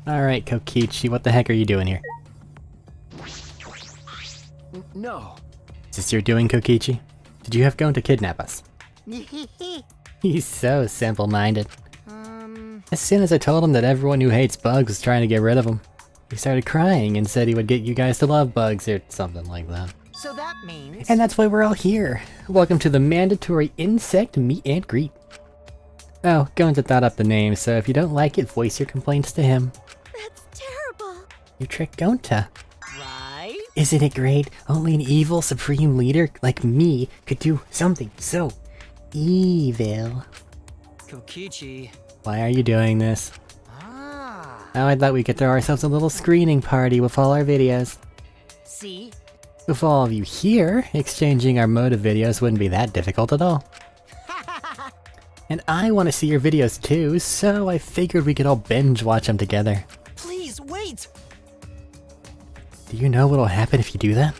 Alright, Kokichi, what the heck are you doing here? No. Is this your doing, Kokichi? Did you have Gon to kidnap us? He's so simple-minded. As soon as I told him that everyone who hates bugs was trying to get rid of him, he started crying and said he would get you guys to love bugs or something like that. So that means... And that's why we're all here. Welcome to the mandatory insect meet and greet. Oh, Gonta thought up the name, so if you don't like it, voice your complaints to him. That's terrible. You tricked Gonta. Right? Isn't it great? Only an evil supreme leader like me could do something so evil. Kokichi. Why are you doing this? Ah. Oh, I thought we could throw ourselves a little screening party with all our videos. See? With all of you here, exchanging our motive videos wouldn't be that difficult at all. And I want to see your videos too, so I figured we could all binge watch them together. Please, wait! Do you know what'll happen if you do that?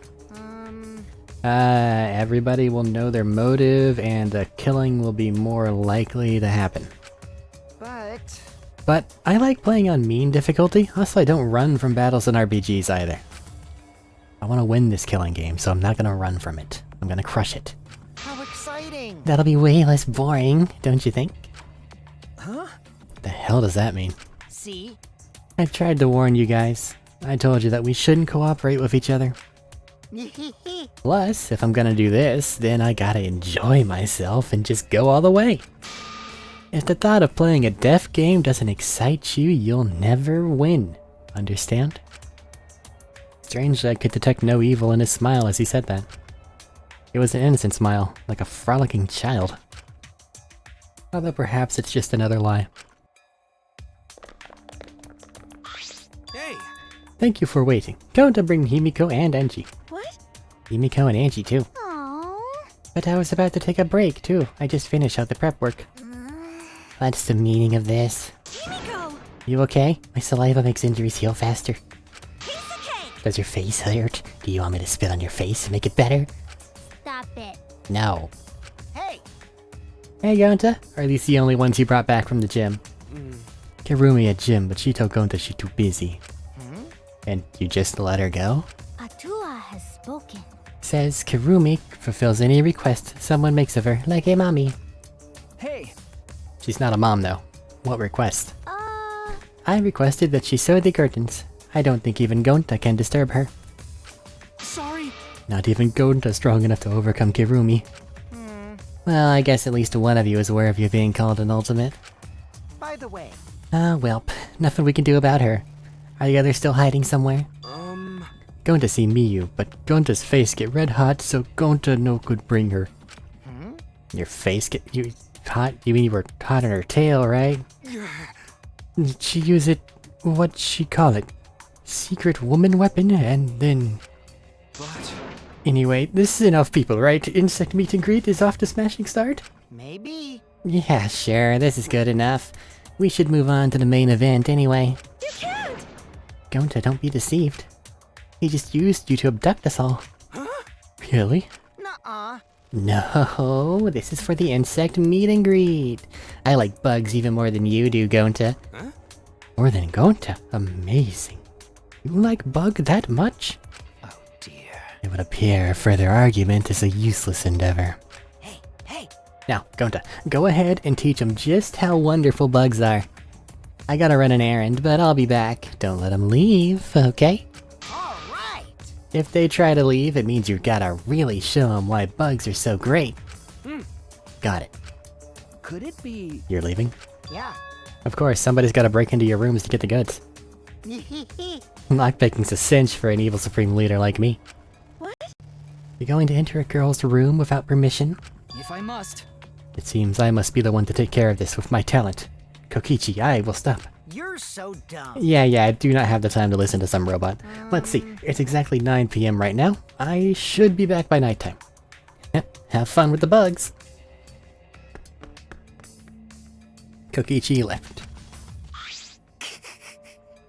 Everybody will know their motive and the killing will be more likely to happen. But I like playing on mean difficulty, also I don't run from battles in RPGs either. I want to win this killing game, so I'm not gonna run from it. I'm gonna crush it. How exciting! That'll be way less boring, don't you think? Huh? What the hell does that mean? See? I've tried to warn you guys. I told you that we shouldn't cooperate with each other. Plus, if I'm gonna do this, then I gotta enjoy myself and just go all the way. If the thought of playing a death game doesn't excite you, you'll never win. Understand? Strangely, I could detect no evil in his smile as he said that. It was an innocent smile, like a frolicking child. Although perhaps it's just another lie. Hey! Thank you for waiting. Going to bring Himiko and Angie. What? Himiko and Angie too. Aww. But I was about to take a break too. I just finished out the prep work. What's the meaning of this? Himiko! You okay? My saliva makes injuries heal faster. Piece of cake! Does your face hurt? Do you want me to spit on your face and make it better? Stop it. No. Hey! Hey Gonta, are these the only ones you brought back from the gym? Kirumi at gym, but she told Gonta she's too busy. And you just let her go? Atua has spoken. Says Kirumi fulfills any request someone makes of her, like a mommy. Hey! She's not a mom though. What request? I requested that she sew the curtains. I don't think even Gonta can disturb her. Sorry! Not even Gonta's strong enough to overcome Kirumi. Well, I guess at least one of you is aware of you being called an ultimate. By the way... Welp. Nothing we can do about her. Are the others still hiding somewhere? Gonta see Miyu, but Gonta's face get red hot, so Gonta no could bring her. Your face get hot? You mean you were hot on her tail, right? She use it, what'd she call it? Secret woman weapon, and then... But... Anyway, this is enough people, right? Insect meet and greet is off to smashing start? Maybe... Yeah, sure, this is good enough. We should move on to the main event anyway. You can't! Gonta, don't be deceived. He just used you to abduct us all. Huh? Really? Nuh-uh. No, this is for the insect meet and greet. I like bugs even more than you do, Gonta. Huh? More than Gonta? Amazing. You like bug that much? Oh dear. It would appear further argument is a useless endeavor. Hey! Now, Gonta, go ahead and teach them just how wonderful bugs are. I gotta run an errand, but I'll be back. Don't let them leave, okay? Alright! If they try to leave, it means you gotta really show them why bugs are so great. Got it. Could it be... You're leaving? Yeah. Of course, somebody's gotta break into your rooms to get the goods. Lockpicking's a cinch for an evil supreme leader like me. What? You're going to enter a girl's room without permission? If I must. It seems I must be the one to take care of this with my talent. Kokichi, I will stop. You're so dumb. Yeah, I do not have the time to listen to some robot. Let's see, it's exactly 9 PM right now. I should be back by nighttime. Have fun with the bugs. Kokichi left.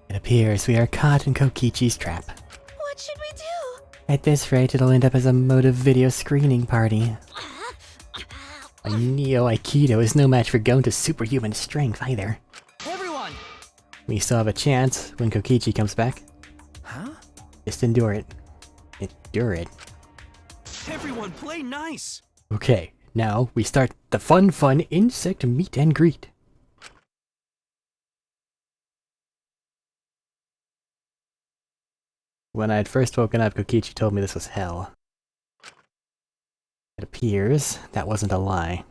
It appears we are caught in Kokichi's trap. What should we do? At this rate, it'll end up as a motive video screening party. A Neo Aikido is no match for Gonta's superhuman strength either. Everyone! We still have a chance when Kokichi comes back. Huh? Just endure it. Endure it. Everyone play nice! Okay, now we start the fun insect meet and greet. When I had first woken up, Kokichi told me this was hell. It appears that wasn't a lie.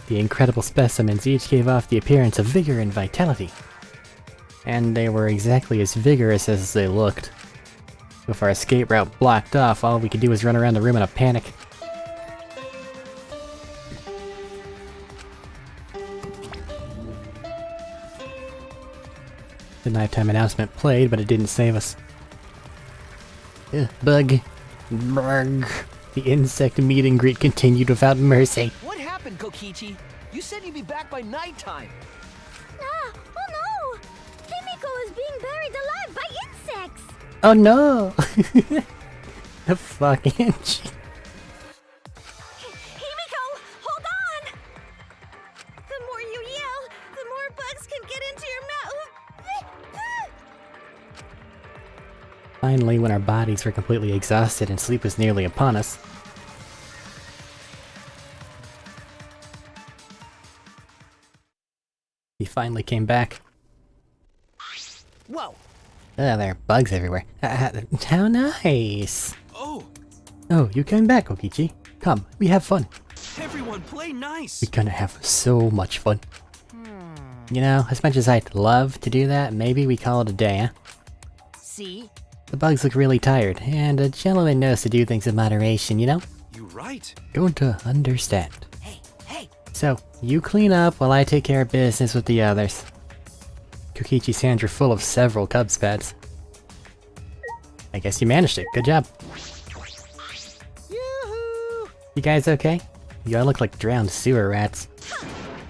The incredible specimens each gave off the appearance of vigor and vitality. And they were exactly as vigorous as they looked. With our escape route blocked off, all we could do was run around the room in a panic. The nighttime announcement played, but it didn't save us. Bug. Bug. The insect meet and greet continued without mercy. What happened, Kokichi? You said you'd be back by nighttime. Ah, oh no! Himiko is being buried alive by insects! Oh no! The fucking Himiko, hold on! The more you yell, the more bugs can get into your mouth. Finally, when our bodies were completely exhausted and sleep was nearly upon us, he finally came back. Whoa! Oh, there are bugs everywhere. How nice! Oh! Oh, you came back, Kokichi. Come, we have fun. Everyone play nice! We're gonna have so much fun. You know, as much as I'd love to do that, maybe we call it a day, huh? See? The bugs look really tired, and a gentleman knows to do things in moderation, you know? You right. Going to understand. Hey! So, you clean up while I take care of business with the others. Kokichi's hands are full of several Cubs pads. I guess you managed it. Good job. Yoo-hoo! You guys okay? You all look like drowned sewer rats.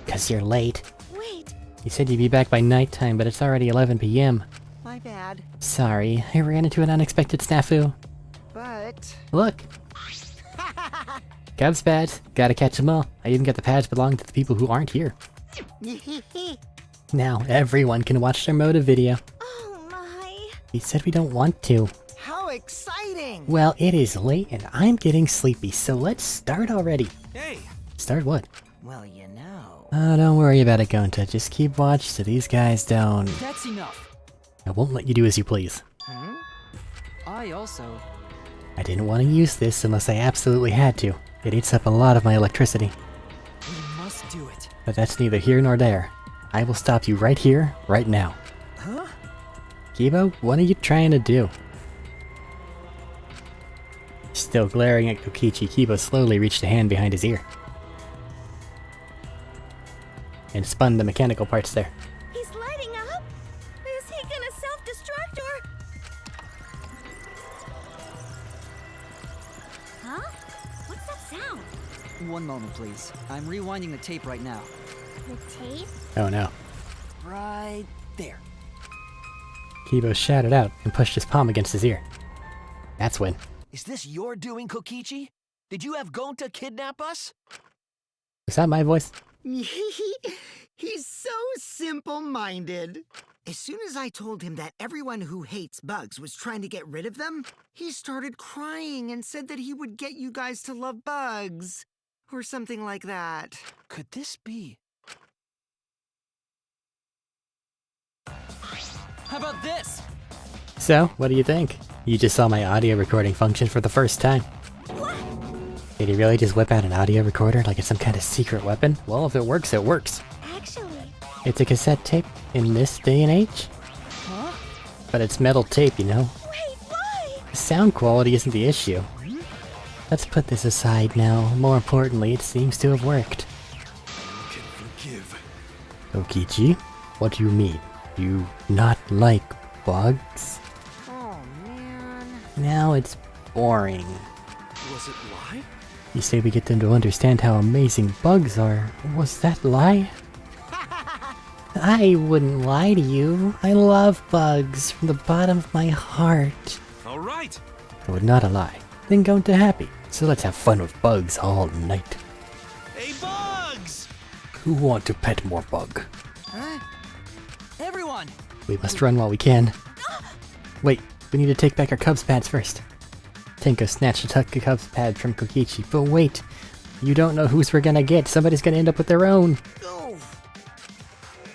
'Cause you're late. Wait, You said you'd be back by nighttime, but it's already 11 p.m. My bad. Sorry, I ran into an unexpected snafu. But... Look! Cubs pads. Gotta catch them all. I even got the pads belonging to the people who aren't here. Now everyone can watch their motive video. oh my. We said we don't want to. How exciting! Well, it is late and I'm getting sleepy, so let's start already. Hey! Start what? Well, you know... Oh, don't worry about it, Gonta. Just keep watch so these guys don't... That's enough. I won't let you do as you please. Hmm? I also... I didn't want to use this unless I absolutely had to. It eats up a lot of my electricity. We must do it. But that's neither here nor there. I will stop you right here, right now. Huh? Kibo, what are you trying to do? Still glaring at Kokichi, Kibo slowly reached a hand behind his ear. And spun the mechanical parts there. He's lighting up? Is he gonna self-destruct or... Huh? What's that sound? One moment, please. I'm rewinding the tape right now. The tape? Oh no. Right there. Kibo shouted out and pushed his palm against his ear. That's when. Is this your doing, Kokichi? Did you have Gonta kidnap us? Was that my voice? He's so simple-minded. As soon as I told him that everyone who hates bugs was trying to get rid of them, he started crying and said that he would get you guys to love bugs. Or something like that. Could this be? How about this? So, what do you think? You just saw my audio recording function for the first time. Did he really just whip out an audio recorder like it's some kind of secret weapon? Well, if it works, it works. Actually, It's a cassette tape in this day and age. Huh? But it's metal tape, you know? wait, why? The sound quality isn't the issue. Let's put this aside now. More importantly, it seems to have worked. Can forgive. Kokichi, what do you mean? You not like bugs? Oh, man. Now it's boring. Was it lie? You say we get them to understand how amazing bugs are. Was that lie? I wouldn't lie to you. I love bugs from the bottom of my heart. All right. But not a lie. Then go to happy. So let's have fun with bugs all night. Hey, Bugs! Who want to pet more bug? Huh? Everyone! We must run while we can. Wait, we need to take back our Cubs pads first. Tenko snatched a Cubs pad from Kokichi, but wait! You don't know whose we're gonna get, somebody's gonna end up with their own! Oh.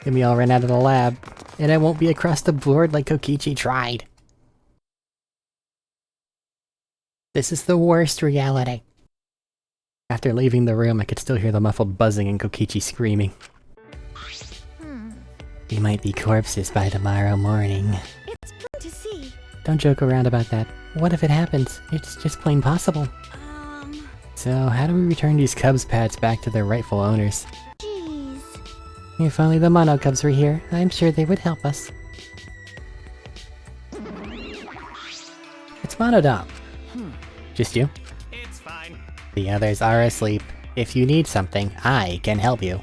Then we all ran out of the lab, and I won't be across the board like Kokichi tried. This is the worst reality. After leaving the room, I could still hear the muffled buzzing and Kokichi screaming. We might be corpses by tomorrow morning. It's fun to see. Don't joke around about that. What if it happens? It's just plain possible. So, how do we return these Cubs pads back to their rightful owners? Jeez. If only the Mono Cubs were here, I'm sure they would help us. It's Monodom. Just you? It's fine. The others are asleep. If you need something, I can help you.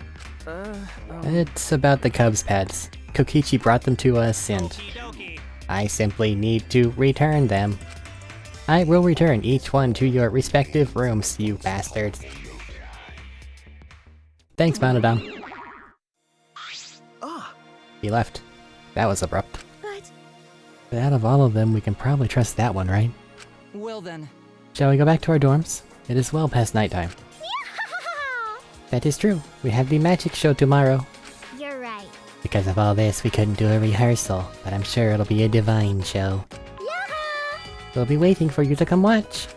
It's about the Cubs pads. Kokichi brought them to us and Okie I simply need to return them. I will return each one to your respective rooms, you bastards. Thanks, Monodom. Ah. He left. That was abrupt. But Out of all of them, we can probably trust that one, right? Well then. Shall we go back to our dorms? It is well past nighttime. That is true. We have the magic show tomorrow. you're right. Because of all this, we couldn't do a rehearsal, but I'm sure it'll be a divine show. We'll be waiting for you to come watch.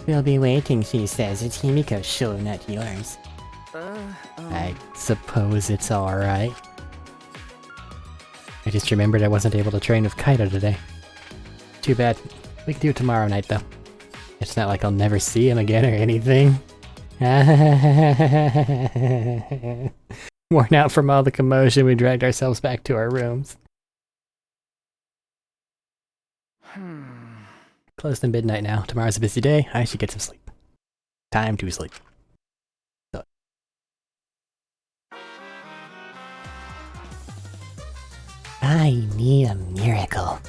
We'll be waiting, she says. It's Himiko's show, not yours. I suppose it's alright. I just remembered I wasn't able to train with Kaido today. Too bad. We can do it tomorrow night, though. It's not like I'll never see him again or anything. Worn out from all the commotion, we dragged ourselves back to our rooms. Close to midnight now. Tomorrow's a busy day. I should get some sleep. Time to sleep. So. I need a miracle.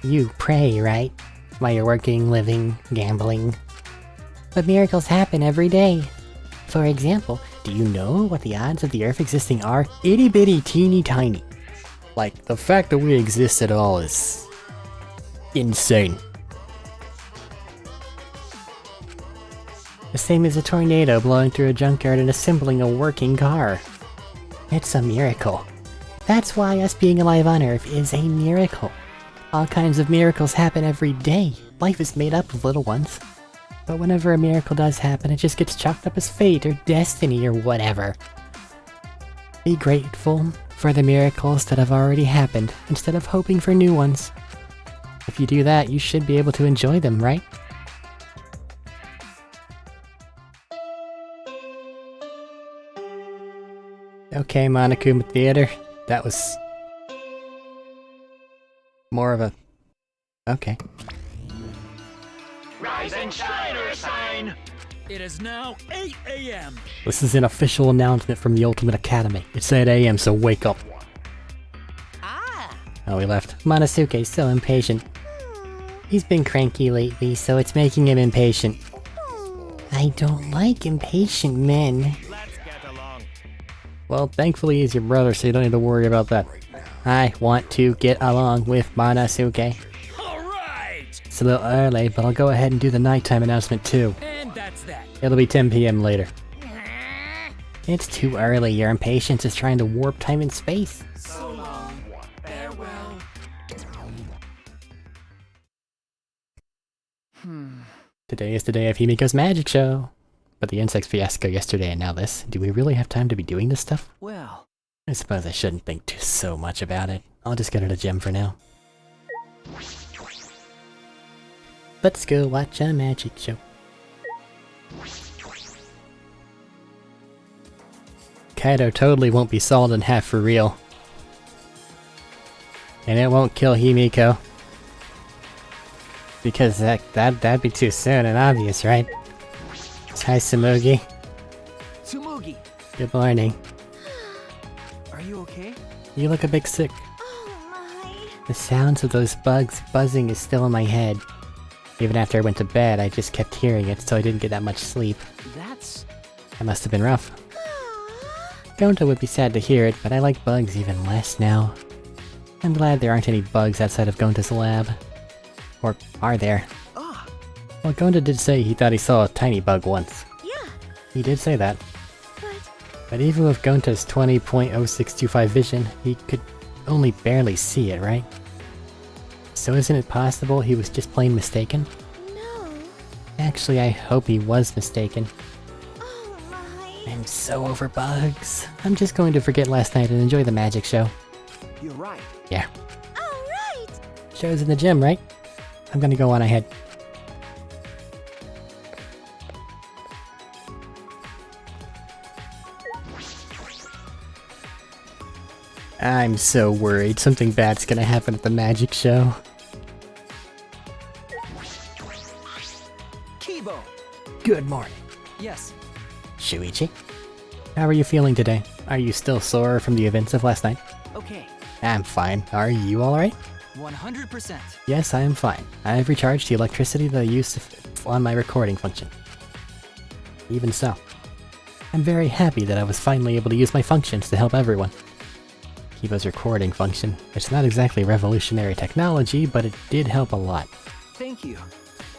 You pray, right? While you're working, living, gambling. But miracles happen every day. For example, do you know what the odds of the Earth existing are? Itty bitty teeny tiny. Like, the fact that we exist at all is insane. The same as a tornado blowing through a junkyard and assembling a working car. It's a miracle. That's why us being alive on Earth is a miracle. All kinds of miracles happen every day. Life is made up of little ones. But whenever a miracle does happen, it just gets chalked up as fate or destiny or whatever. Be grateful for the miracles that have already happened, instead of hoping for new ones. If you do that, you should be able to enjoy them, right? Okay, Monokuma Theater. That was more of a... Okay. Rise and shine, or sign! It is now 8 a.m. This is an official announcement from the Ultimate Academy. It's 8 a.m., so wake up. Oh, he left. Monosuke's so impatient. He's been cranky lately, so it's making him impatient. I don't like impatient men. Let's get along. Well, thankfully he's your brother, so you don't need to worry about that. I want to get along with Monosuke. Alright! It's a little early, but I'll go ahead and do the nighttime announcement too. And that's that. It'll be 10 p.m. later. It's too early. Your impatience is trying to warp time and space. So long. Farewell. Today is the day of Himiko's magic show. But the insects fiasco yesterday and now this. Do we really have time to be doing this stuff? Well, I suppose I shouldn't think so much about it. I'll just get her to gym for now. Let's go watch a magic show. Kaido totally won't be sawed in half for real. And it won't kill Himiko. Because that'd be too soon and obvious, right? Hi, Tsumugi. Tsumugi, Good morning. are you okay? You look a bit sick. Oh my. The sounds of those bugs buzzing is still in my head. Even after I went to bed, I just kept hearing it, so I didn't get that much sleep. That must have been rough. Gonta would be sad to hear it, but I like bugs even less now. I'm glad there aren't any bugs outside of Gonta's lab. Or are there? Ah, Well, Gonta did say he thought he saw a tiny bug once. Yeah, He did say that. but But even with Gonta's 20.0625 vision, he could only barely see it, right? So isn't it possible he was just plain mistaken? no. Actually, I hope he was mistaken. Oh my. I'm so over bugs. I'm just going to forget last night and enjoy the magic show. you're right. Yeah. All right. Show's in the gym, right? I'm gonna go on ahead. I'm so worried something bad's gonna happen at the magic show. Kibo! Good morning. Yes. Shuichi? How are you feeling today? Are you still sore from the events of last night? Okay. I'm fine. Are you alright? 100%. Yes, I am fine. I have recharged the electricity that I used on my recording function. Even so, I'm very happy that I was finally able to use my functions to help everyone. Kibo's recording function. It's not exactly revolutionary technology, but it did help a lot. Thank you.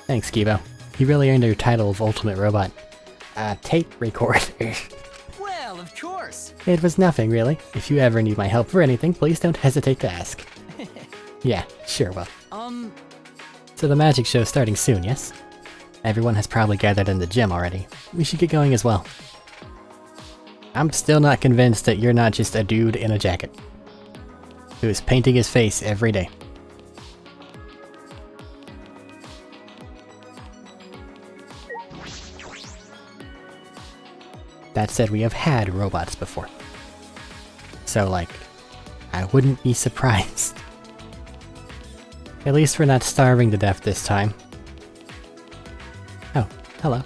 Thanks, Kibo. You really earned your title of Ultimate Robot. Tape recorder. Well, of course. It was nothing, really. If you ever need my help for anything, please don't hesitate to ask. Yeah, sure will. So the magic show's starting soon, yes? Everyone has probably gathered in the gym already. We should get going as well. I'm still not convinced that you're not just a dude in a jacket who is painting his face every day. That said, we have had robots before. So, like, I wouldn't be surprised. At least we're not starving to death this time. Oh, hello.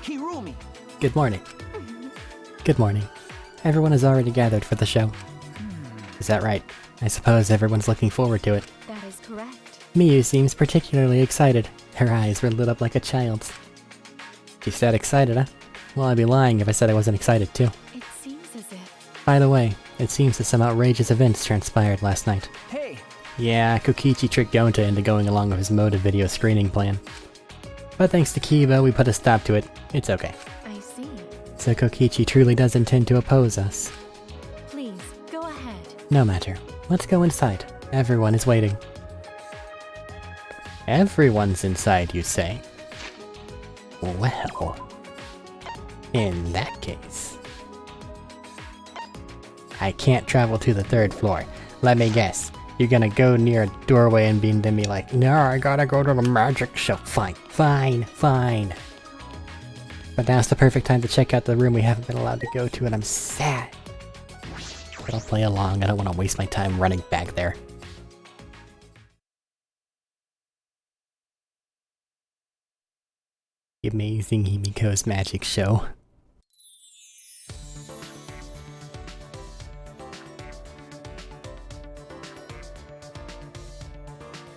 Hirumi! Good morning. Good morning. Everyone is already gathered for the show. Is that right? I suppose everyone's looking forward to it. That is correct. Miyu seems particularly excited. Her eyes were lit up like a child's. She's that excited, huh? Well, I'd be lying if I said I wasn't excited too. It seems as if. By the way, it seems that some outrageous events transpired last night. Hey! Yeah, Kokichi tricked Gonta into going along with his motive video screening plan. But thanks to Kiba, we put a stop to it. It's okay. I see. So Kokichi truly does intend to oppose us. Please, go ahead. No matter. Let's go inside. Everyone is waiting. Everyone's inside, you say? Well, in that case, I can't travel to the 3rd floor. Let me guess. You're gonna go near a doorway and then be like, no, I gotta go to the magic show. Fine, fine, fine. But now's the perfect time to check out the room we haven't been allowed to go to, and I'm sad. But I'll play along. I don't want to waste my time running back there. The amazing Himiko's magic show.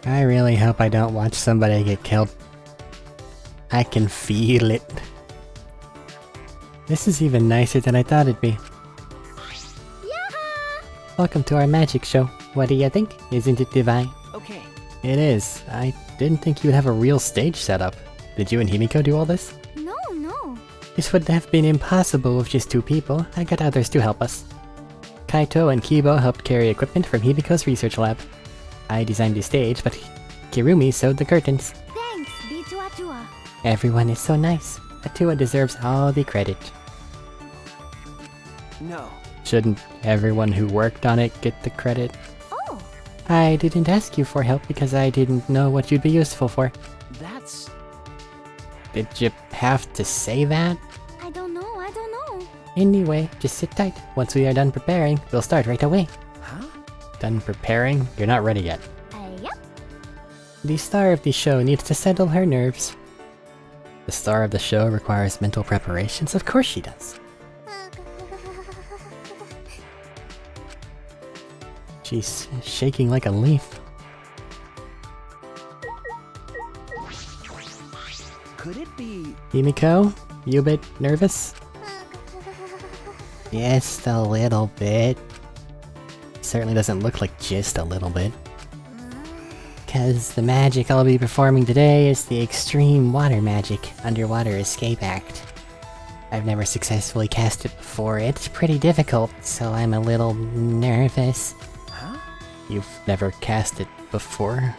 I really hope I don't watch somebody get killed. I can feel it. This is even nicer than I thought it'd be. Yeah! Welcome to our magic show. What do you think? Isn't it divine? Okay. It is. I didn't think you would have a real stage set up. Did you and Himiko do all this? No. This would have been impossible with just 2 people. I got others to help us. Kaito and Kibo helped carry equipment from Himiko's research lab. I designed the stage, but Kirumi sewed the curtains. Thanks, Bitua Tua. Everyone is so nice. Atua deserves all the credit. No. Shouldn't everyone who worked on it get the credit? Oh, I didn't ask you for help because I didn't know what you'd be useful for. That's... Did you have to say that? I don't know. Anyway, just sit tight. Once we are done preparing, we'll start right away. Huh? Done preparing? You're not ready yet. Yep. The star of the show needs to settle her nerves. The star of the show requires mental preparations? Of course she does. She's shaking like a leaf. Could it be... Himiko, you a bit nervous? Just a little bit. Certainly doesn't look like just a little bit. Cause the magic I'll be performing today is the Extreme Water Magic Underwater Escape Act. I've never successfully cast it before. It's pretty difficult, so I'm a little nervous. Huh? You've never cast it before?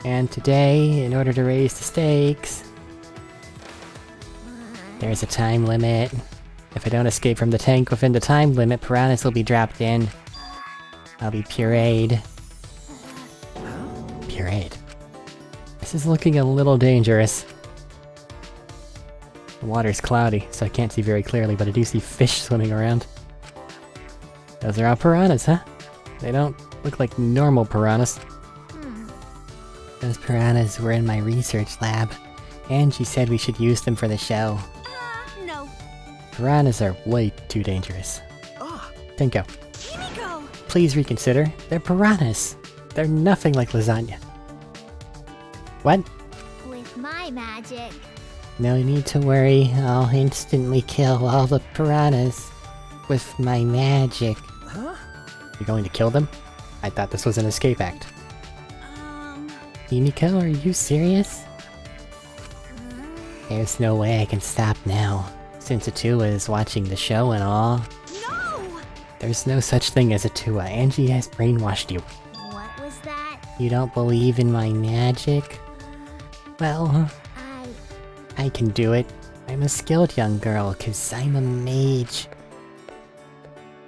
And today, in order to raise the stakes, there's a time limit. If I don't escape from the tank within the time limit, piranhas will be dropped in. I'll be pureed. Pureed. This is looking a little dangerous. The water's cloudy, so I can't see very clearly, but I do see fish swimming around. Those are all piranhas, huh? They don't look like normal piranhas. Those piranhas were in my research lab. Angie said we should use them for the show. No. Piranhas are way too dangerous. Ah, Tenko, Himiko! please reconsider. They're piranhas. They're nothing like lasagna. What? With my magic. No need to worry. I'll instantly kill all the piranhas with my magic. huh? You're going to kill them? I thought this was an escape act. Himiko, are you serious? There's no way I can stop now, since Atua is watching the show and all. No! There's no such thing as Atua. Angie has brainwashed you. What was that? You don't believe in my magic? Well, I I can do it. I'm a skilled young girl, cause I'm a mage.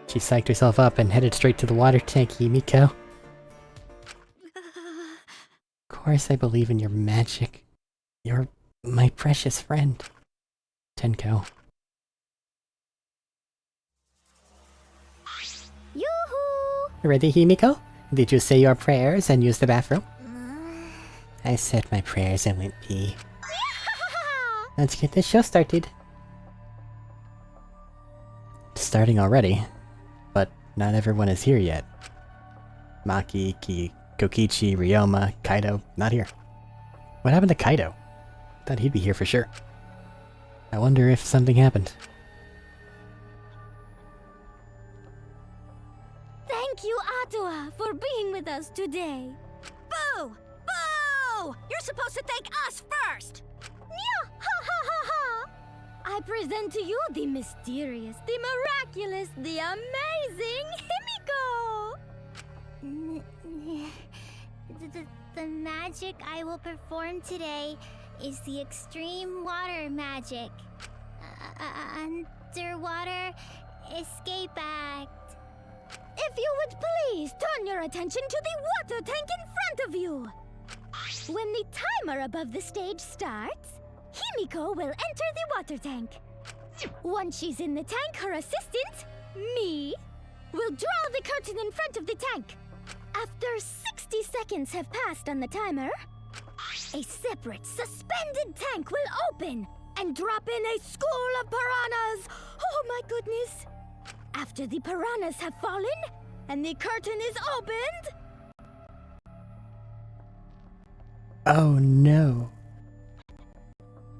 She psyched herself up and headed straight to the water tank, Himiko. Of course I believe in your magic. You're my precious friend. Tenko. Yoo-hoo! Ready, Himiko? Did you say your prayers and use the bathroom? I said my prayers and went pee. Let's get this show started. It's starting already, but not everyone is here yet. Maki, Kokichi, Ryoma, Kaido, not here. What happened to Kaido? Thought he'd be here for sure. I wonder if something happened. Thank you, Atua, for being with us today. Boo! Boo! You're supposed to thank us first! Yeah! Ha ha ha ha! I present to you the mysterious, the miraculous, the amazing Himiko! The magic I will perform today is the Extreme Water Magic. Underwater Escape Act. If you would please turn your attention to the water tank in front of you. When the timer above the stage starts, Himiko will enter the water tank. Once she's in the tank, her assistant, me, will draw the curtain in front of the tank. After 60 seconds have passed on the timer, a separate, suspended tank will open and drop in a school of piranhas. Oh my goodness! After the piranhas have fallen and the curtain is opened... Oh no.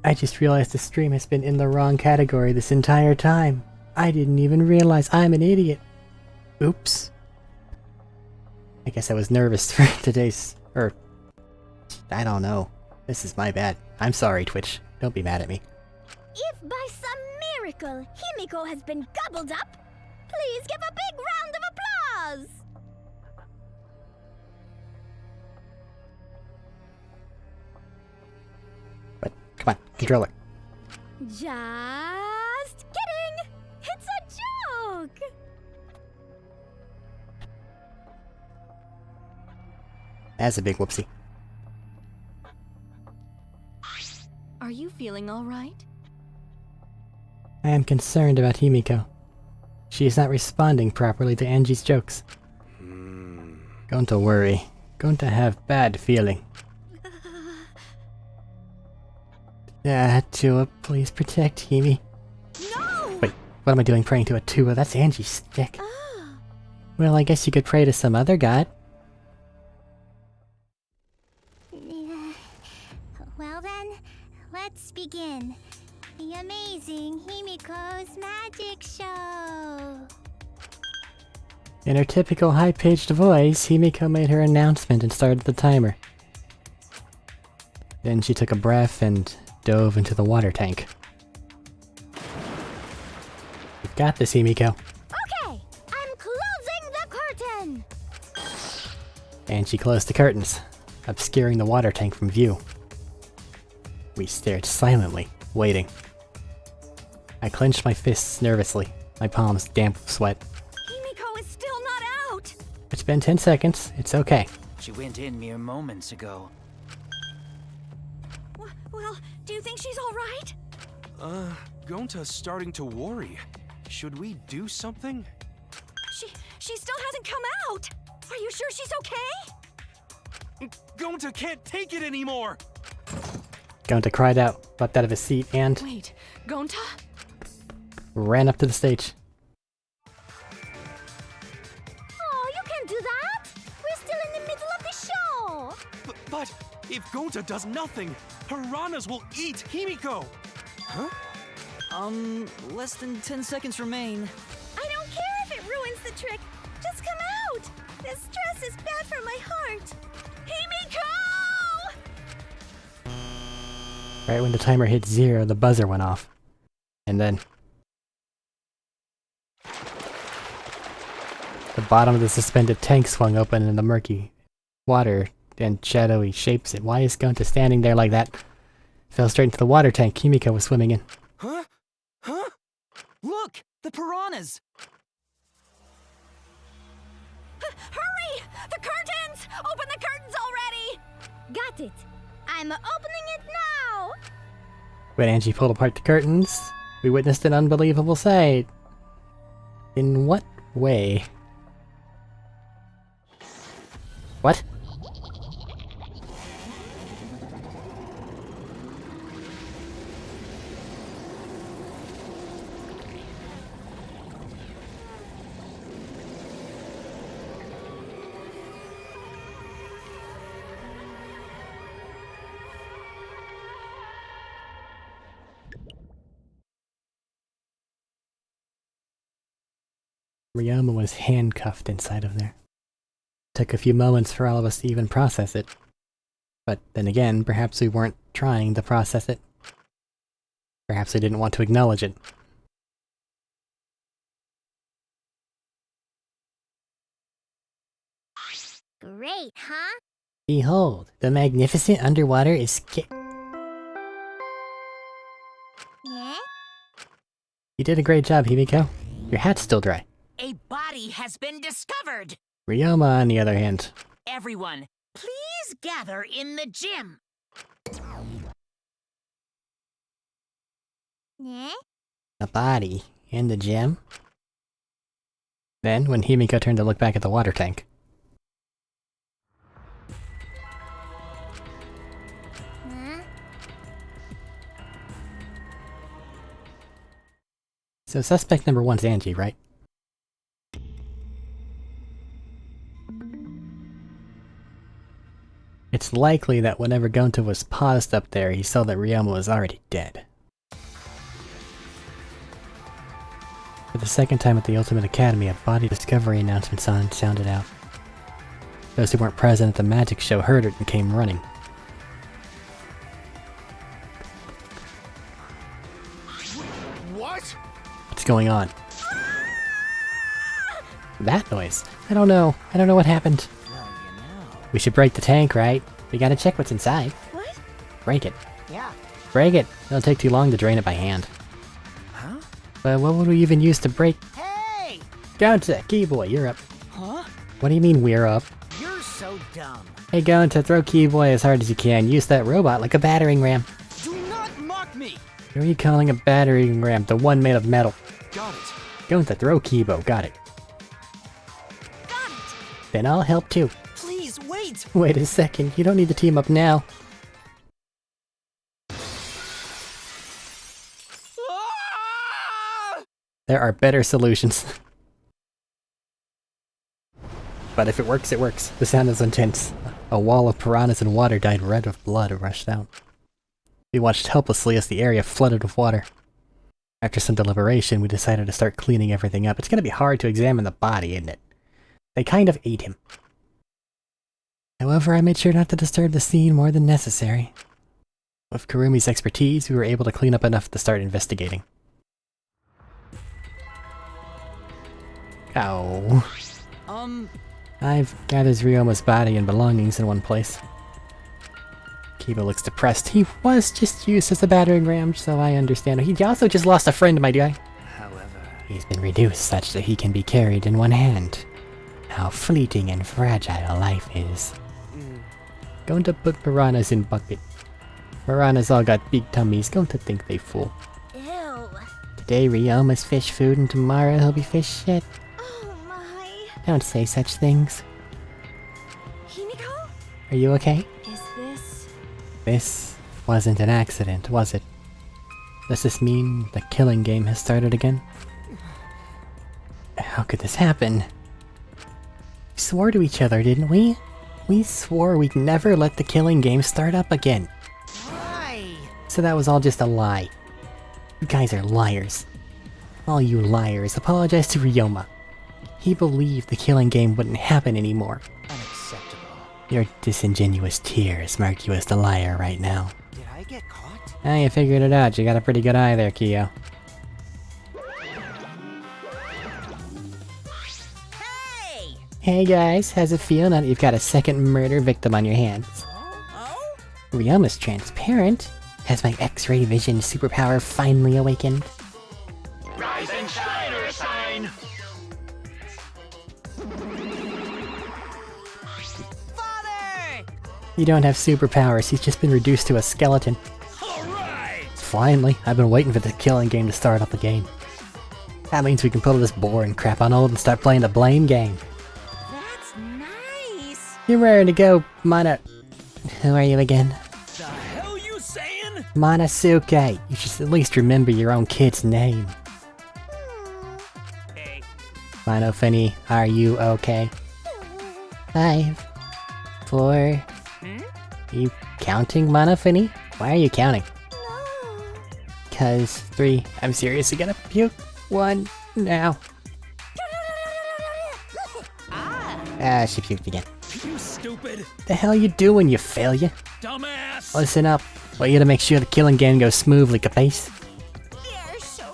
I just realized the stream has been in the wrong category this entire time. I didn't even realize I'm an idiot. Oops. I guess I was nervous for today's... I don't know. This is my bad. I'm sorry, Twitch. Don't be mad at me. If by some miracle Himiko has been gobbled up, please give a big round of applause! But, come on, controller. Just kidding! It's a joke! That's a big whoopsie. Are you feeling all right? I am concerned about Himiko. She is not responding properly to Angie's jokes. Going to worry. Going to have bad feeling. Atua, please protect Himi. No! Wait, what am I doing praying to Atua? That's Angie's stick. Ah. Well, I guess you could pray to some other god. Well then, let's begin. The amazing Himiko's magic show. In her typical high-pitched voice, Himiko made her announcement and started the timer. Then she took a breath and dove into the water tank. You've got this, Himiko. Okay, I'm closing the curtain. And she closed the curtains, obscuring the water tank from view. We stared silently, waiting. I clenched my fists nervously, my palms damp with sweat. Himiko is still not out! It's been 10 seconds, it's okay. She went in mere moments ago. Well, do you think she's alright? Gonta's starting to worry. Should we do something? She still hasn't come out! Are you sure she's okay? Gonta can't take it anymore! Gonta cried out, leapt out of his seat, and Wait, Gonta? ran up to the stage. Oh, you can't do that! We're still in the middle of the show! But if Gonta does nothing, piranhas will eat Himiko! Huh? Less than 10 seconds remain. I don't care if it ruins the trick! Just come out! This stress is bad for my heart! Himiko! Right when the timer hit 0, the buzzer went off. And then the bottom of the suspended tank swung open in the murky water and shadowy shapes. And why is Gonta standing there like that? Fell straight into the water tank Himiko was swimming in. Huh? Huh? Look! The piranhas! Hurry! The curtains! Open the curtains already! Got it! I'm opening it now! When Angie pulled apart the curtains, we witnessed an unbelievable sight. In what way? What? Ryoma was handcuffed inside of there. Took a few moments for all of us to even process it. But then again, perhaps we weren't trying to process it. Perhaps we didn't want to acknowledge it. Great, huh? Behold, the magnificent underwater escape. Yeah? You did a great job, Himiko. Your hat's still dry. A body has been discovered! Ryoma, on the other hand. Everyone, please gather in the gym! Yeah? A body in the gym? Then, when Himiko turned to look back at the water tank. Huh? So suspect number one's Angie, right? It's likely that whenever Gonta was paused up there, he saw that Ryoma was already dead. For the second time at the Ultimate Academy, a body discovery announcement sounded out. Those who weren't present at the magic show heard it and came running. What? What's going on? That noise? I don't know what happened. Well, you know. We should break the tank, right? We gotta check what's inside. What? Break it. Yeah. Break it! It'll take too long to drain it by hand. Huh? But what would we even use to break? Hey! Gonta, Keyboy, you're up. Huh? What do you mean we're up? You're so dumb. Hey Gonta, throw Keyboy as hard as you can. Use that robot like a battering ram. Do not mock me! Who are you calling a battering ram? The one made of metal. Got it. Gonta, throw Keybo. Got it. Got it! Then I'll help too. Please, wait! Wait a second, you don't need to team up now. Ah! There are better solutions. But if it works, it works. The sound is intense. A wall of piranhas and water dyed red with blood rushed out. We watched helplessly as the area flooded with water. After some deliberation, we decided to start cleaning everything up. It's gonna be hard to examine the body, isn't it? They kind of ate him. However, I made sure not to disturb the scene more than necessary. With Kurumi's expertise, we were able to clean up enough to start investigating. Oh. I've gathered Ryoma's body and belongings in one place. Kiba looks depressed. He was just used as a battering ram, so I understand. He also just lost a friend, my guy. However, He's been reduced such that he can be carried in one hand. How fleeting and fragile life is. Going to put piranhas in bucket. Piranhas all got big tummies. Going to think they fool. Ew. Today Ryoma's fish food and tomorrow he'll be fish shit. Oh my. Don't say such things. Himiko? Are you okay? Is this... This wasn't an accident, was it? Does this mean the killing game has started again? How could this happen? We swore to each other, didn't we? We swore we'd never let the killing game start up again. Why? So that was all just a lie. You guys are liars. All you liars, apologize to Ryoma. He believed the killing game wouldn't happen anymore. Unacceptable. Your disingenuous tears mark you as the liar right now. Did I get caught? Ah, you figured it out. You got a pretty good eye there, Kyo. Hey! Hey guys, how's it feel now that you've got a second murder victim on your hands? Oh? Ryoma's transparent. Has my X-ray vision superpower finally awakened? Rise and shine, Earth sign. Father! You don't have superpowers, he's just been reduced to a skeleton. All right. Finally, I've been waiting for the killing game to start up again. That means we can put all this boring crap on hold and start playing the blame game. That's nice! You're raring to go, Mana... Who are you again? The hell you saying? Monosuke. You should at least remember your own kid's name. Hey. Monofini, are you okay? 5, 4... You counting, Monofini? Why are you counting? No. 'Cause 3, I'm seriously gonna puke. 1, now. Ah, she puked again. You stupid. The hell you doing, you failure? Dumbass. Listen up. Want you to make sure the killing game goes smoothly, capiche? You're so...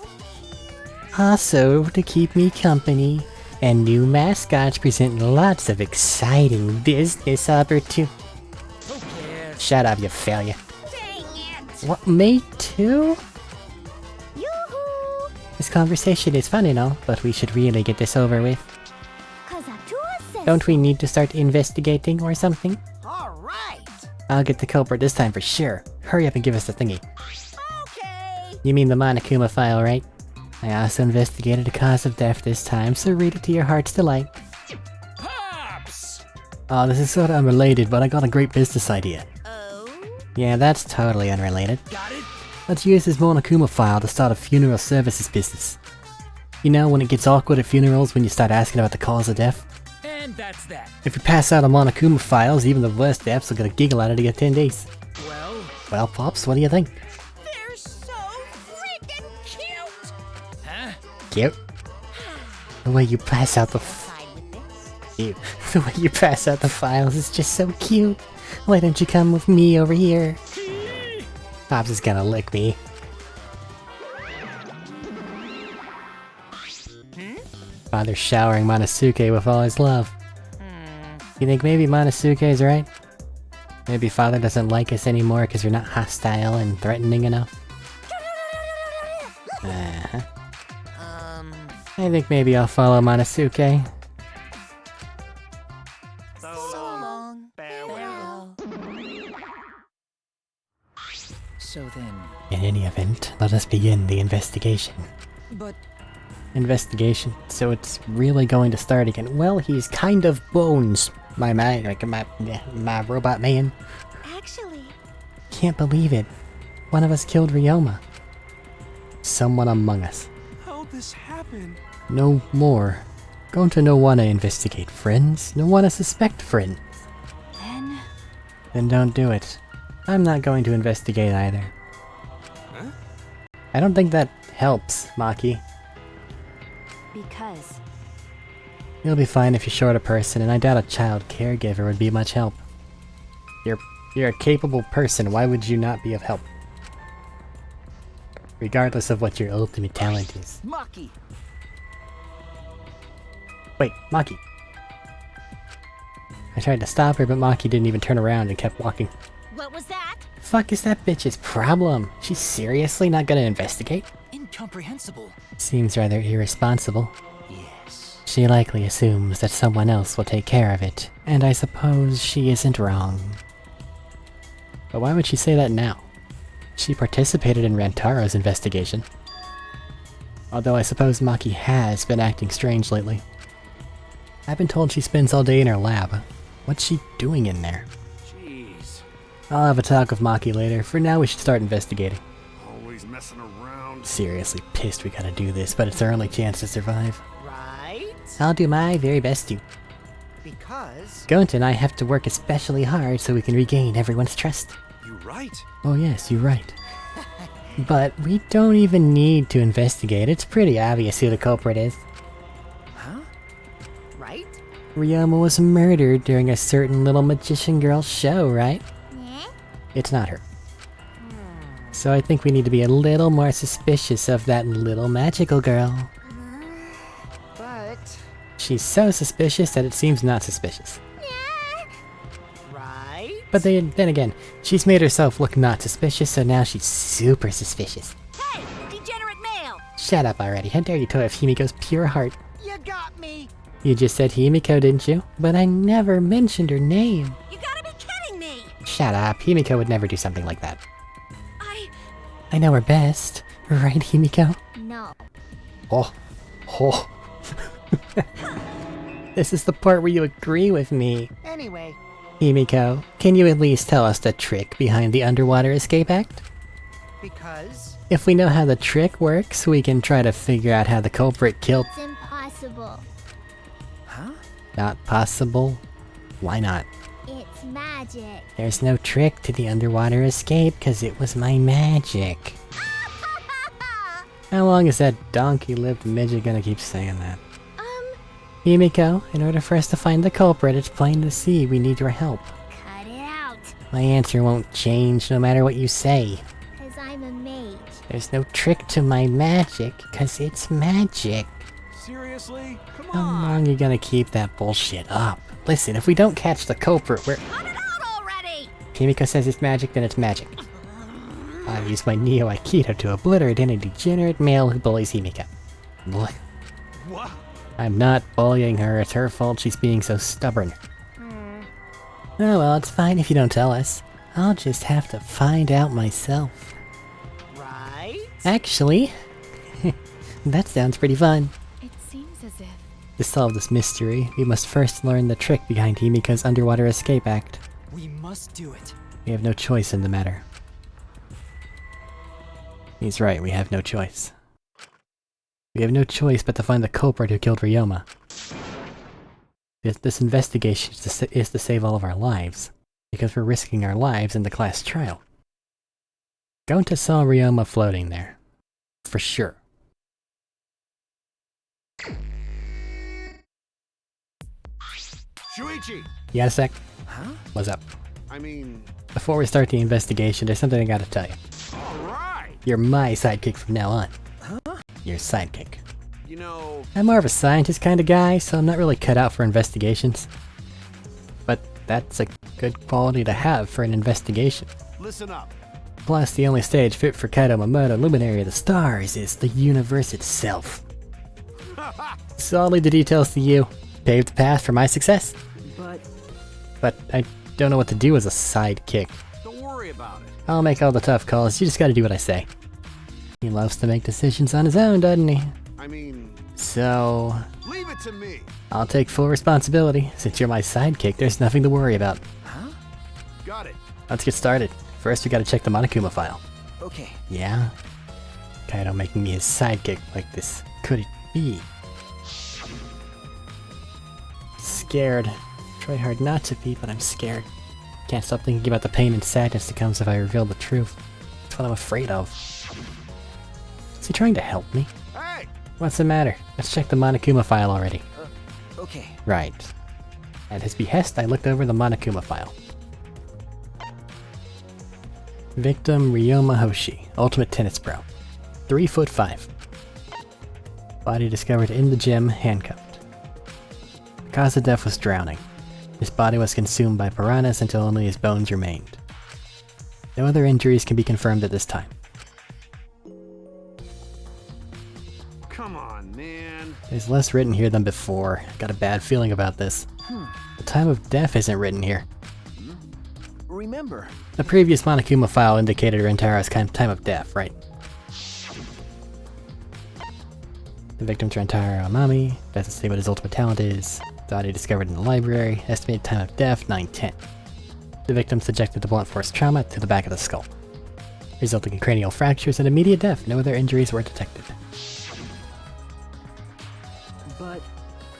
Also, to keep me company, and new mascots present lots of exciting business opportunities. Who cares? Shut up, you failure. Dang it! What, me too? Yoo-hoo. This conversation is fun and all, but we should really get this over with. Kazatua says Don't we need to start investigating or something? Alright! I'll get the culprit this time for sure. Hurry up and give us the thingy. Okay! You mean the Monokuma file, right? I also investigated the cause of death this time, so read it to your heart's delight. Pops. Oh, this is sort of unrelated, but I got a great business idea. Oh? Yeah, that's totally unrelated. Got it? Let's use this Monokuma file to start a funeral services business. You know, when it gets awkward at funerals when you start asking about the cause of death? And that's that. If we pass out a Monokuma files, even the worst deaths will get a giggle out of it in 10 days. Well, Well, Pops, what do you think? They're so freaking cute! huh? Cute? The way you pass out the Side with this. cute. The way you pass out the files is just so cute. Why don't you come with me over here? Pops is gonna lick me. Father's showering Monosuke with all his love. You think maybe Monosuke's right? Maybe Father doesn't like us anymore because we're not hostile and threatening enough? Uh-huh. I think maybe I'll follow Monosuke. So long. Farewell. So then... In any event, let us begin the investigation. But... Investigation? So it's really going to start again. Well, he's kind of Bones, my robot man. actually. Can't believe it. One of us killed Ryoma. Someone among us. how'd this happen? No more. Going to no wanna investigate, friends. No wanna suspect, friends. Then don't do it. I'm not going to investigate either. Huh? I don't think that helps, Maki. Because You'll be fine if you're short a person, and I doubt a child caregiver would be much help. You're a capable person, why would you not be of help? Regardless of what your ultimate talent is. Maki! Wait, Maki. I tried to stop her, but Maki didn't even turn around and kept walking. What was that? Fuck is that bitch's problem? She's seriously not gonna investigate? Incomprehensible. Seems rather irresponsible. Yes. She likely assumes that someone else will take care of it, and I suppose she isn't wrong. But why would she say that now? She participated in Rantaro's investigation. Although I suppose Maki has been acting strange lately. I've been told she spends all day in her lab. What's she doing in there? Jeez. I'll have a talk with Maki later. For now, we should start investigating. Always messing around. Seriously pissed we gotta do this, but it's our only chance to survive. Right? I'll do my very best to. Because... Gonta and I have to work especially hard so we can regain everyone's trust. You right. Oh yes, you're right. But we don't even need to investigate. It's pretty obvious who the culprit is. Huh? Right? Ryoma was murdered during a certain little magician girl's show, right? Yeah? It's not her. So I think we need to be a little more suspicious of that little magical girl. But... She's so suspicious that it seems not suspicious. Right? But then again, she's made herself look not suspicious, so now she's super suspicious. Hey, degenerate male! Shut up already, how dare you toy with Himiko's pure heart? You got me! You just said Himiko, didn't you? But I never mentioned her name. You gotta be kidding me! Shut up, Himiko would never do something like that. I I know her best, right Himiko? No. Oh. Oh. This is the part where you agree with me. Anyway, Himiko, can you at least tell us the trick behind the Underwater Escape Act? because... If we know how the trick works, we can try to figure out how the culprit killed... It's impossible. Huh? Not possible? Why not? It's magic. There's no trick to the underwater escape, cause it was my magic. How long is that donkey-lipped midget gonna keep saying that? Himiko, in order for us to find the culprit, it's plain to see we need your help. Cut it out. My answer won't change no matter what you say. Cause I'm a mage. There's no trick to my magic, cause it's magic. Seriously? Come How on. long you gonna keep that bullshit up? Listen, if we don't catch the culprit, we're... cut it out already! Himiko says it's magic, then it's magic. I use my Neo Aikido to obliterate any degenerate male who bullies Himiko. Blah. What? I'm not bullying her, it's her fault she's being so stubborn. Oh well, it's fine if you don't tell us. I'll just have to find out myself. Right? Actually, that sounds pretty fun. it seems as if To solve this mystery, we must first learn the trick behind Himiko's Underwater Escape Act. We must do it. We have no choice in the matter. He's right, we have no choice. We have no choice but to find the culprit who killed Ryoma. This investigation is to save all of our lives, because we're risking our lives in the class trial. Gonta saw Ryoma floating there. For sure. Shuichi! You got a sec? Huh? What's up? I mean... Before we start the investigation, there's something I gotta tell you. Alright! You're my sidekick from now on. Huh? Your sidekick. You know... I'm more of a scientist kind of guy, so I'm not really cut out for investigations. But that's a good quality to have for an investigation. Listen up. Plus, the only stage fit for Kaido Momoto, Luminary of the Stars, is the universe itself. So I'll leave the details to you. Pave the path for my success. But I don't know what to do as a sidekick. Don't worry about it. I'll make all the tough calls, you just gotta do what I say. He loves to make decisions on his own, doesn't he? I mean... So... Leave it to me! I'll take full responsibility. Since you're my sidekick, there's nothing to worry about. Huh? Got it. Let's get started. First, we gotta check the Monokuma file. Okay. Yeah? Kaido making me his sidekick like this. Could it be? Scared. Try hard not to be, but I'm scared. Can't stop thinking about the pain and sadness that comes if I reveal the truth. It's what I'm afraid of. Is he trying to help me? Hey! What's the matter? Let's check the Monokuma file already. Okay. Right. At his behest, I looked over the Monokuma file. Victim Ryoma Hoshi, Ultimate Tennis Pro. 3'5". Body discovered in the gym, handcuffed. The cause of death was drowning. His body was consumed by piranhas until only his bones remained. No other injuries can be confirmed at this time. Come on, man. There's less written here than before. Got a bad feeling about this. The time of death isn't written here. Remember. The previous Monokuma file indicated Rentaro's time of death, right? The victim's Rentaro Amami doesn't say what his ultimate talent is. Body discovered in the library. Estimated time of death 9:10. The victim subjected to blunt force trauma to the back of the skull, resulting in cranial fractures and immediate death. No other injuries were detected.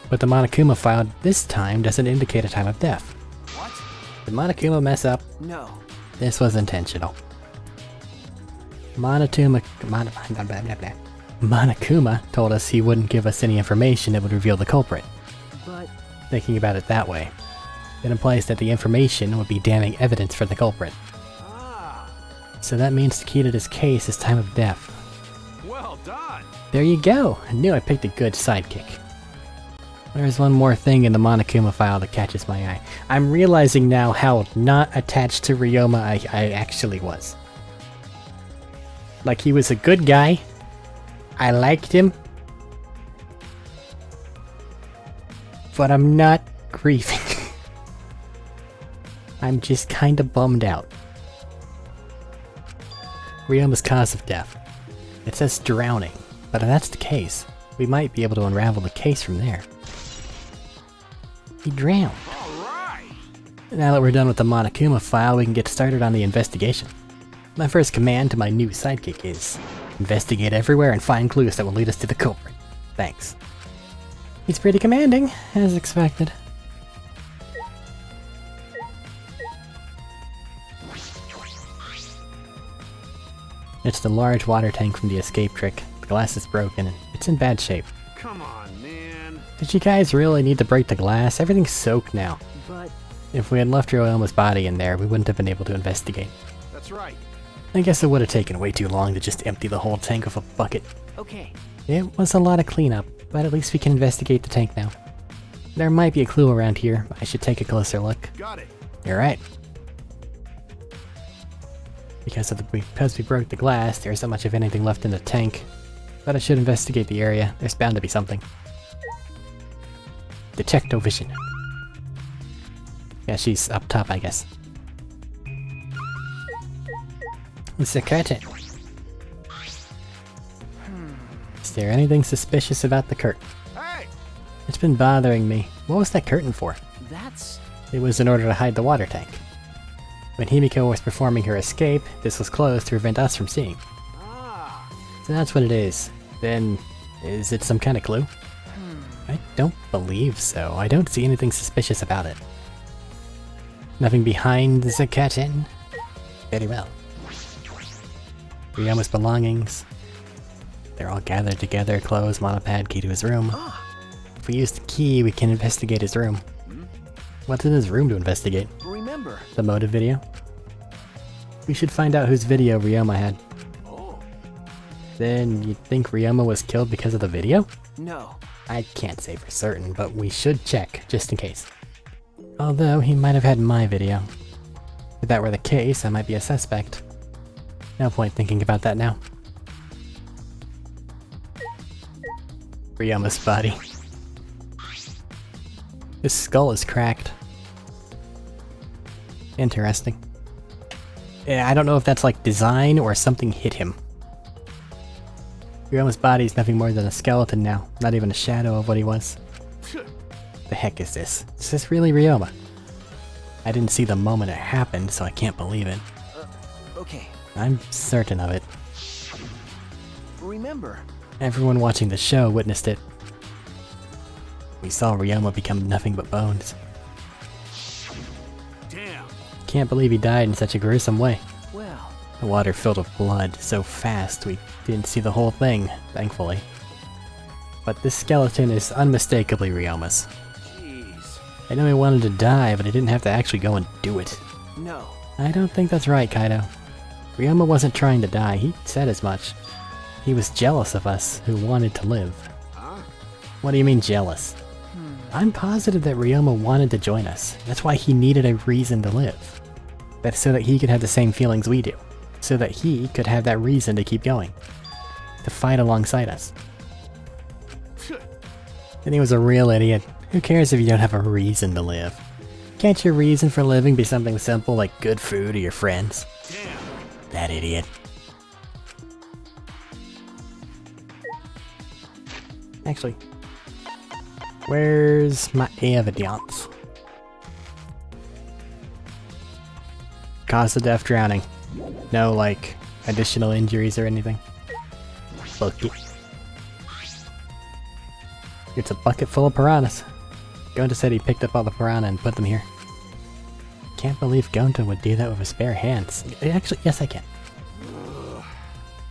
But the Monokuma file this time doesn't indicate a time of death. What? Did Monokuma mess up? No. This was intentional. Monokuma told us he wouldn't give us any information that would reveal the culprit. But Thinking about it that way, it implies that the information would be damning evidence for the culprit. So that means the key to this case is time of death. Well done. There you go! I knew I picked a good sidekick. There's one more thing in the Monokuma file that catches my eye. I'm realizing now how not attached to Ryoma I actually was. Like, he was a good guy. I liked him. But I'm not grieving. I'm just kinda bummed out. Ryoma's cause of death. It says drowning, but if that's the case, we might be able to unravel the case from there. He drowned. Alright. Now that we're done with the Monokuma file, we can get started on the investigation. My first command to my new sidekick is investigate everywhere and find clues that will lead us to the culprit. Thanks. He's pretty commanding, as expected. It's the large water tank from the escape trick. The glass is broken and it's in bad shape. Come on, man. Did you guys really need to break the glass? Everything's soaked now. But If we had left Ryoma's body in there, we wouldn't have been able to investigate. That's right. I guess it would have taken way too long to just empty the whole tank with a bucket. okay. It was a lot of cleanup, but at least we can investigate the tank now. There might be a clue around here. I should take a closer look. Got it. You're right. Because we broke the glass, there isn't much of anything left in the tank. But I should investigate the area. There's bound to be something. Detectovision. Yeah, she's up top, I guess. It's a curtain. Is there anything suspicious about the curtain? Hey! It's been bothering me. What was that curtain for? That's... It was in order to hide the water tank. When Himiko was performing her escape, this was closed to prevent us from seeing. So that's what it is. Then, is it some kind of clue? I don't believe so. I don't see anything suspicious about it. Nothing behind the curtain? Very well. Ryoma's belongings. They're all gathered together, clothes, monopad, key to his room. If we use the key, we can investigate his room. What's in his room to investigate? Remember. The motive video? We should find out whose video Ryoma had. Then you think Ryoma was killed because of the video? No. I can't say for certain, but we should check, just in case. Although, he might have had my video. If that were the case, I might be a suspect. No point thinking about that now. Ryoma's body. His skull is cracked. Interesting. Yeah, I don't know if that's like design or something hit him. Ryoma's body is nothing more than a skeleton now, not even a shadow of what he was. The heck is this? Is this really Ryoma? I didn't see the moment it happened, so I can't believe it. Okay. I'm certain of it. Remember. Everyone watching the show witnessed it. We saw Ryoma become nothing but bones. Damn. Can't believe he died in such a gruesome way. Well. The water filled with blood so fast we didn't see the whole thing, thankfully. But this skeleton is unmistakably Ryoma's. Jeez. I know he wanted to die, but he didn't have to actually go and do it. No. I don't think that's right, Kaido. Ryoma wasn't trying to die, he said as much. He was jealous of us, who wanted to live. Huh? What do you mean jealous? I'm positive that Ryoma wanted to join us. That's why he needed a reason to live. That's so that he could have the same feelings we do. So that he could have that reason to keep going. To fight alongside us. And he was a real idiot. Who cares if you don't have a reason to live? Can't your reason for living be something simple like good food or your friends? Damn. That idiot. Actually, where's my evidence? Cause of death, drowning. No, like, additional injuries or anything. Bucket. It's a bucket full of piranhas. Gonta said he picked up all the piranha and put them here. Can't believe Gonta would do that with his bare hands. Actually, yes I can.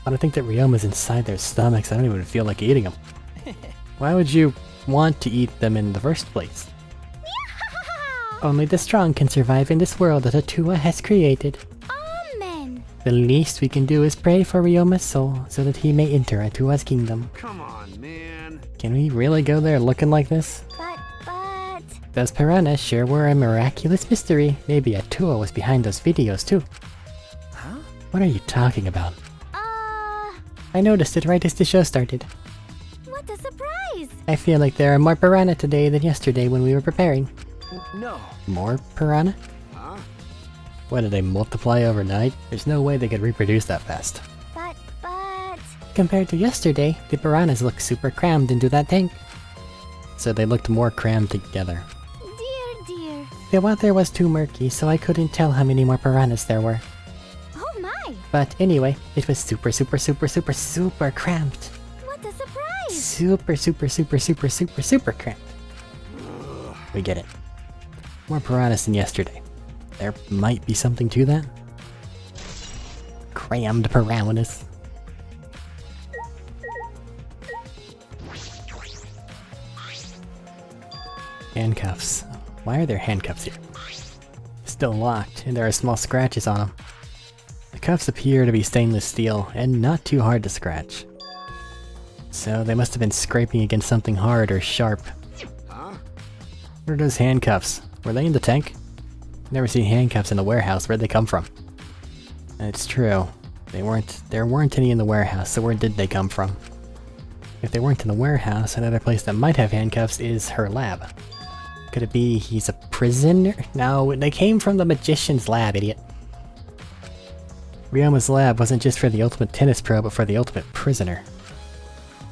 But I think that Ryoma's inside their stomachs. I don't even feel like eating them. Why would you want to eat them in the first place? Only the strong can survive in this world that Atua has created. Amen. The least we can do is pray for Ryoma's soul so that he may enter Atua's kingdom. Come on, man. Can we really go there looking like this? But... Those piranhas sure were a miraculous mystery. Maybe Atua was behind those videos too. Huh? What are you talking about? I noticed it right as the show started. What a surprise! I feel like there are more piranha today than yesterday when we were preparing. No. More piranha? Huh? What, did they multiply overnight? There's no way they could reproduce that fast. But... Compared to yesterday, the piranhas look super crammed into that tank. So they looked more crammed together. Dear. The water was too murky, so I couldn't tell how many more piranhas there were. Oh my! But anyway, it was super cramped. What a surprise! Super cramped. We get it. More piranhas than yesterday. There might be something to that. Crammed piranhas. Handcuffs. Why are there handcuffs here? Still locked, and there are small scratches on them. The cuffs appear to be stainless steel, and not too hard to scratch. So they must have been scraping against something hard or sharp. Huh? What are those handcuffs? Were they in the tank? Never seen handcuffs in the warehouse. Where'd they come from? It's true. There weren't any in the warehouse, so where did they come from? If they weren't in the warehouse, another place that might have handcuffs is her lab. Could it be he's a prisoner? No, they came from the magician's lab, idiot. Ryoma's lab wasn't just for the ultimate tennis pro, but for the ultimate prisoner.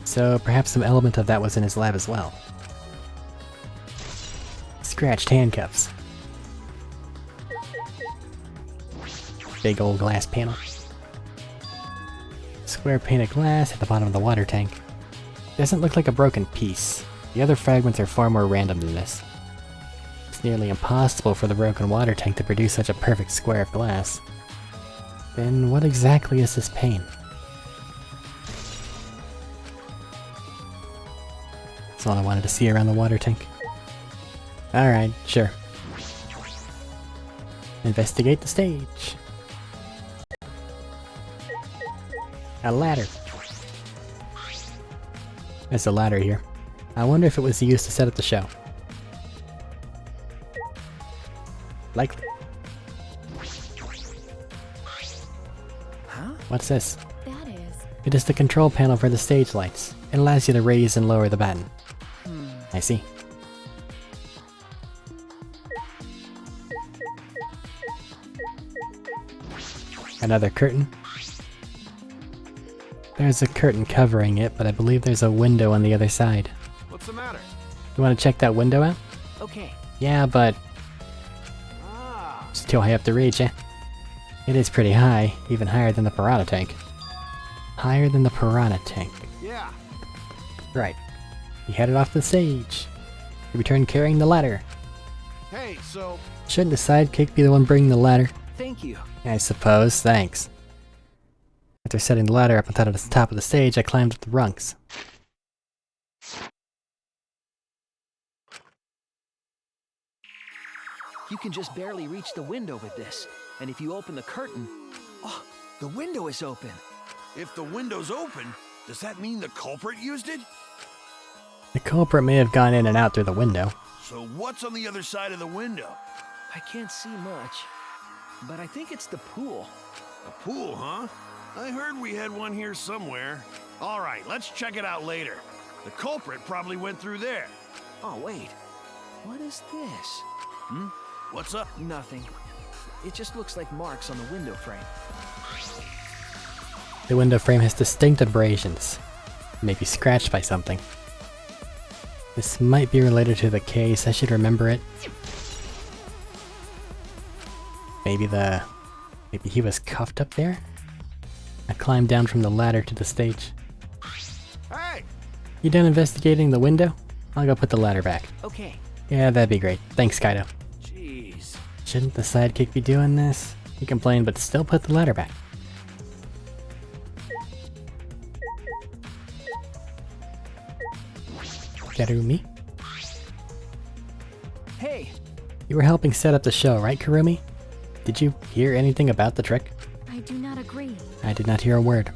So perhaps some element of that was in his lab as well. Scratched handcuffs. Big old glass panel. Square pane of glass at the bottom of the water tank. Doesn't look like a broken piece. The other fragments are far more random than this. It's nearly impossible for the broken water tank to produce such a perfect square of glass. Then what exactly is this pane? That's all I wanted to see around the water tank. Alright, sure. Investigate the stage. A ladder. There's a ladder here. I wonder if it was used to set up the show. Likely. Huh? What's this? That is. It is the control panel for the stage lights. It allows you to raise and lower the button. I see. Another curtain. There's a curtain covering it, but I believe there's a window on the other side. What's the matter? You want to check that window out? Okay. Yeah, but Ah. it's too high up to reach, eh? It is pretty high, even higher than the piranha tank. Higher than the piranha tank. Yeah. Right. He headed off the stage. He returned carrying the ladder. Hey, so Shouldn't the sidekick be the one bringing the ladder? Thank you. I suppose, thanks. After setting the ladder up on the top of the stage, I climbed up the rungs. You can just barely reach the window with this. And if you open the curtain... Oh, the window is open. If the window's open, does that mean the culprit used it? The culprit may have gone in and out through the window. So what's on the other side of the window? I can't see much, but I think it's the pool. A pool, huh? I heard we had one here somewhere. All right, let's check it out later. The culprit probably went through there. Oh, wait. What is this? Hmm? What's up? Nothing. It just looks like marks on the window frame. The window frame has distinct abrasions. Maybe scratched by something. This might be related to the case, I should remember it. Maybe he was cuffed up there? I climbed down from the ladder to the stage. Hey! You done investigating the window? I'll go put the ladder back. Okay. Yeah, that'd be great. Thanks, Kaido. Jeez. Shouldn't the sidekick be doing this? He complained, but still put the ladder back. Karumi? Hey! You were helping set up the show, right, Karumi? Did you hear anything about the trick? I do not agree. I did not hear a word.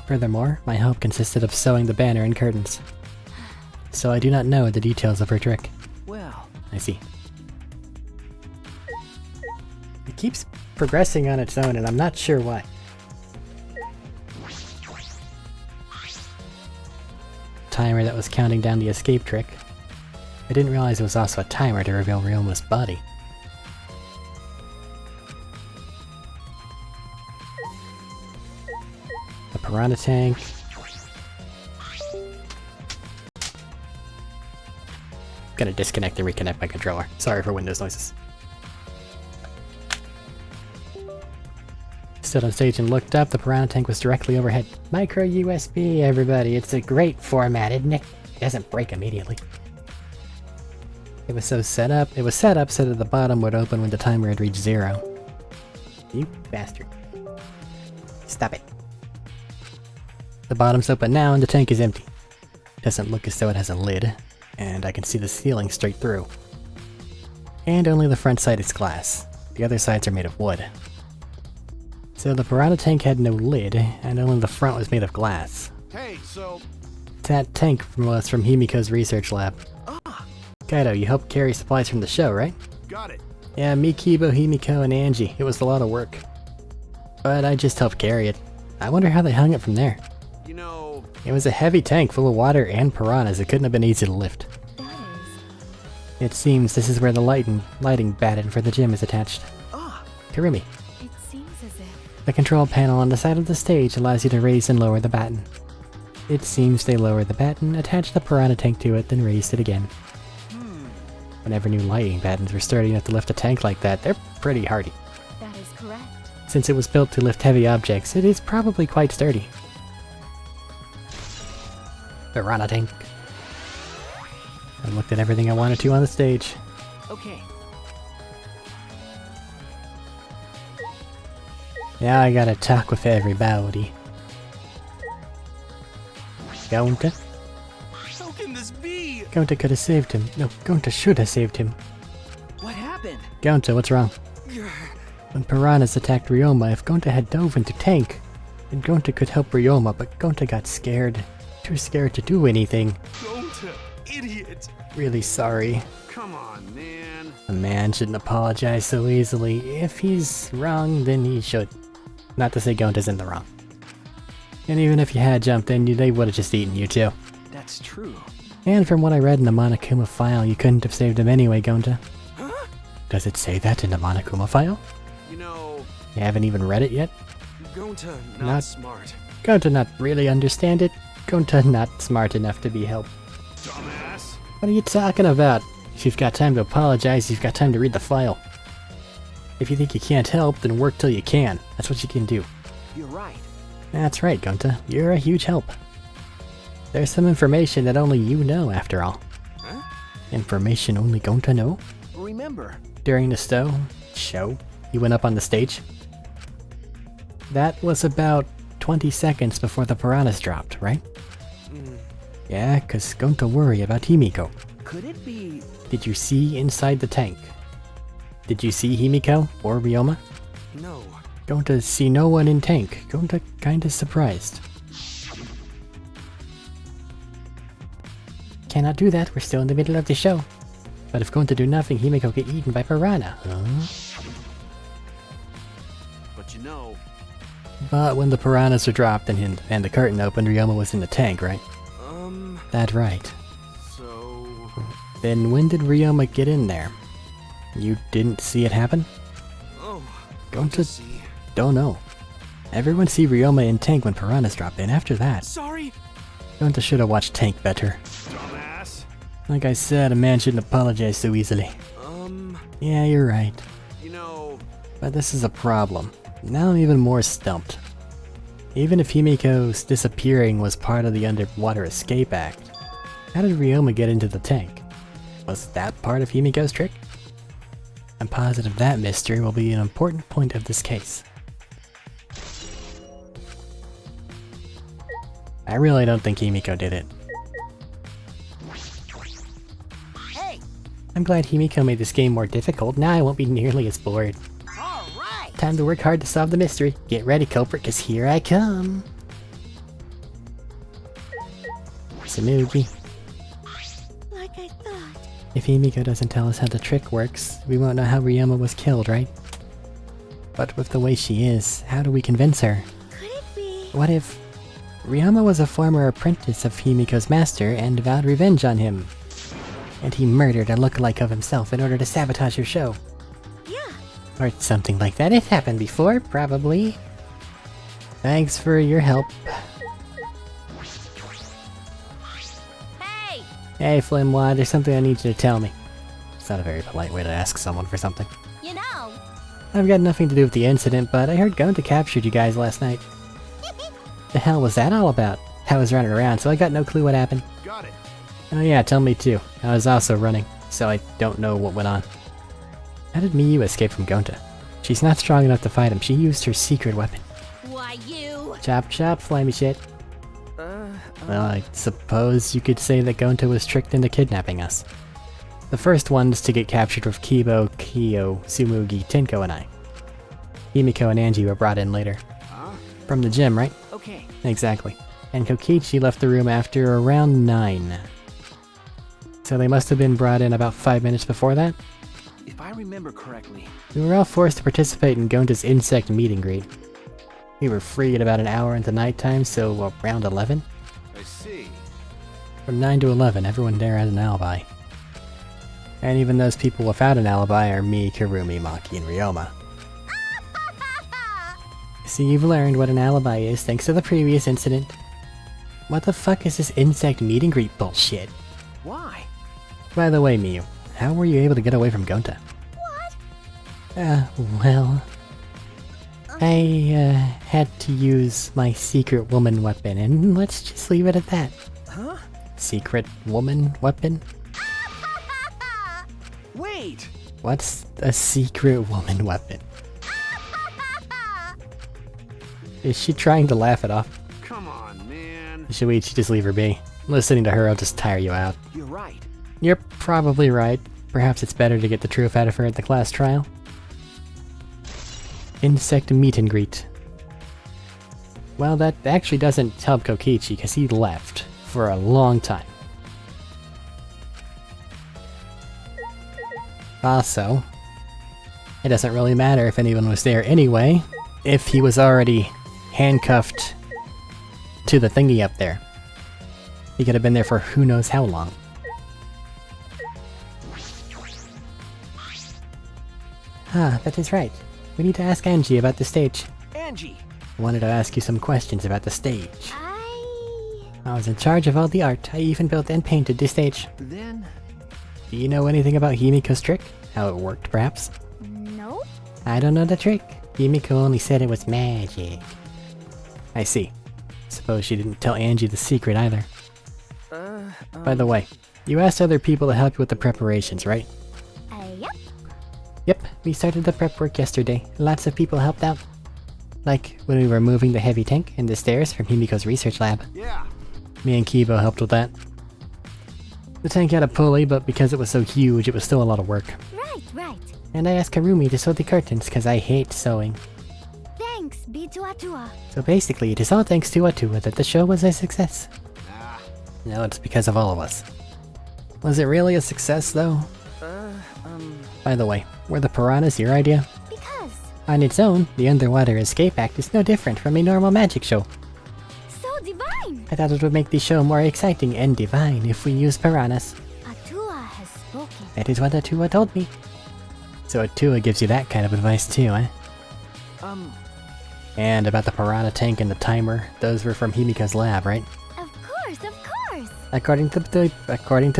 Furthermore, my help consisted of sewing the banner and curtains. So I do not know the details of her trick. Well... I see. It keeps progressing on its own and I'm not sure why. Timer that was counting down the escape trick. I didn't realize it was also a timer to reveal Ryoma's body. The piranha tank. Gonna disconnect and reconnect my controller. Sorry for Windows noises. Stood on stage and looked up. The piranha tank was directly overhead. Micro USB, everybody. It's a great format, isn't it? It doesn't break immediately. It was set up so that the bottom would open when the timer had reached 0. You bastard. Stop it. The bottom's open now and the tank is empty. Doesn't look as though it has a lid, and I can see the ceiling straight through. And only the front side is glass. The other sides are made of wood. So the piranha tank had no lid, and only the front was made of glass. Hey, so... That tank was from Himiko's research lab. Ah! Kaido, you helped carry supplies from the show, right? Got it. Yeah, me, Kibo, Himiko, and Angie. It was a lot of work. But I just helped carry it. I wonder how they hung it from there. You know... It was a heavy tank full of water and piranhas. It couldn't have been easy to lift. That is... It seems this is where the lighting batten for the gym is attached. Ah! Karumi. It seems as if... The control panel on the side of the stage allows you to raise and lower the batten. It seems they lower the batten, attach the piranha tank to it, then raised it again. Whenever new lighting battens were sturdy enough to lift a tank like that, they're pretty hardy. That is correct. Since it was built to lift heavy objects, it is probably quite sturdy. Piranha tank. I looked at everything I wanted to on the stage. Okay. Now I gotta talk with everybody. Gonta? How can this be? Gonta could have saved him. No, Gonta should have saved him. What happened? Gonta, what's wrong? When piranhas attacked Ryoma, if Gonta had dove into tank, then Gonta could help Ryoma, but Gonta got scared. Too scared to do anything. Gonta, idiot. Really sorry. Come on, man. A man shouldn't apologize so easily. If he's wrong, then he should. Not to say Gonta's in the wrong. And even if you had jumped in, they would have just eaten you too. That's true. And from what I read in the Monokuma file, you couldn't have saved him anyway, Gonta. Huh? Does it say that in the Monokuma file? You know... You haven't even read it yet? Gonta Not- not smart. Gonta not really understand it? Gonta not smart enough to be helped. Dumbass. What are you talking about? If you've got time to apologize, you've got time to read the file. If you think you can't help, then work till you can. That's what you can do. You're right. That's right, Gonta. You're a huge help. There's some information that only you know, after all. Huh? Information only Gonta know? Remember, During the show, you went up on the stage? That was about 20 seconds before the piranhas dropped, right? Yeah, cause don't worry about Himiko. Could it be... Did you see inside the tank? Did you see Himiko or Ryoma? No. Gonta see no one in tank. Gonta kinda surprised. Cannot do that, we're still in the middle of the show. But if Gonta do nothing, Himiko get eaten by piranha. Huh? But you know... But when the piranhas were dropped and the curtain opened, Ryoma was in the tank, right? That's right. So... Then when did Ryoma get in there? You didn't see it happen? Oh... Gonta don't know. Everyone see Ryoma in tank when piranhas dropped in. After that, Sorry! Gonta should have watched tank better. Dumbass. Like I said, a man shouldn't apologize so easily. Yeah, you're right. You know... But this is a problem. Now I'm even more stumped. Even if Himiko's disappearing was part of the Underwater Escape Act, how did Ryoma get into the tank? Was that part of Himiko's trick? I'm positive that mystery will be an important point of this case. I really don't think Himiko did it. Hey, I'm glad Himiko made this game more difficult, now I won't be nearly as bored. all right. Time to work hard to solve the mystery. Get ready, culprit, cause here I come! Samugi. Like I thought. If Himiko doesn't tell us how the trick works, we won't know how Ryoma was killed, right? But with the way she is, how do we convince her? Could it be? What if Ryoma was a former apprentice of Himiko's master and vowed revenge on him? And he murdered a lookalike of himself in order to sabotage your show? Yeah. Or something like that. It happened before, probably. Thanks for your help. Hey, Hey, Flimwad, there's something I need you to tell me. It's not a very polite way to ask someone for something. you know. I've got nothing to do with the incident, but I heard Gonta captured you guys last night. The hell was that all about? I was running around, so I got no clue what happened. Got it. Oh yeah, tell me too. I was also running, so I don't know what went on. How did Miyu escape from Gonta? She's not strong enough to fight him. She used her secret weapon. Why, you. Chop chop, flamey shit. Well, I suppose you could say that Gonta was tricked into kidnapping us. The first ones to get captured were Kibo, Kyo, Tsumugi, Tenko, and I. Himiko and Angie were brought in later. From the gym, right? Okay. Exactly. And Kokichi left the room after around 9. So they must have been brought in about 5 minutes before that? If I remember correctly... We were all forced to participate in Gonta's insect meet and greet. We were free at about an hour into nighttime, so around 11? I see. From 9 to 11, everyone there had an alibi. And even those people without an alibi are me, Karumi, Maki, and Ryoma. See, you've learned what an alibi is thanks to the previous incident. What the fuck is this insect meet and greet bullshit? Why? By the way, Miyu, how were you able to get away from Gonta? What? Well... I, had to use my secret woman weapon, and let's just leave it at that. Huh? Secret woman weapon? Wait! What's a secret woman weapon? Is she trying to laugh it off? Come on, man. Should we just leave her be? Listening to her will just tire you out. You're right. You're probably right. Perhaps it's better to get the truth out of her at the class trial. Insect meet and greet. Well, that actually doesn't help Kokichi, because he left for a long time. Also, it doesn't really matter if anyone was there anyway, if he was already handcuffed to the thingy up there. He could have been there for who knows how long. Ah, that is right. We need to ask Angie about the stage. Angie! I wanted to ask you some questions about the stage. I I was in charge of all the art. I even built and painted the stage. Then... Do you know anything about Himiko's trick? How it worked, perhaps? No. I don't know the trick. Himiko only said it was magic. I see. Suppose she didn't tell Angie the secret either. By the way, you asked other people to help you with the preparations, right? Yep. Yep, we started the prep work yesterday. Lots of people helped out. Like when we were moving the heavy tank and the stairs from Himiko's research lab. Yeah. Me and Kibo helped with that. The tank had a pulley, but because it was so huge, it was still a lot of work. Right. And I asked Karumi to sew the curtains, cause I hate sewing. Thanks, B2A2A. So basically, it is all thanks to Atua that the show was a success. No, it's because of all of us. Was it really a success, though? By the way, were the piranhas your idea? Because On its own, the Underwater Escape Act is no different from a normal magic show. so divine. I thought it would make the show more exciting and divine if we use piranhas. Atua has spoken. That is what Atua told me. So Atua gives you that kind of advice too, eh? And about the piranha tank and the timer, those were from Himiko's lab, right? Of course. According to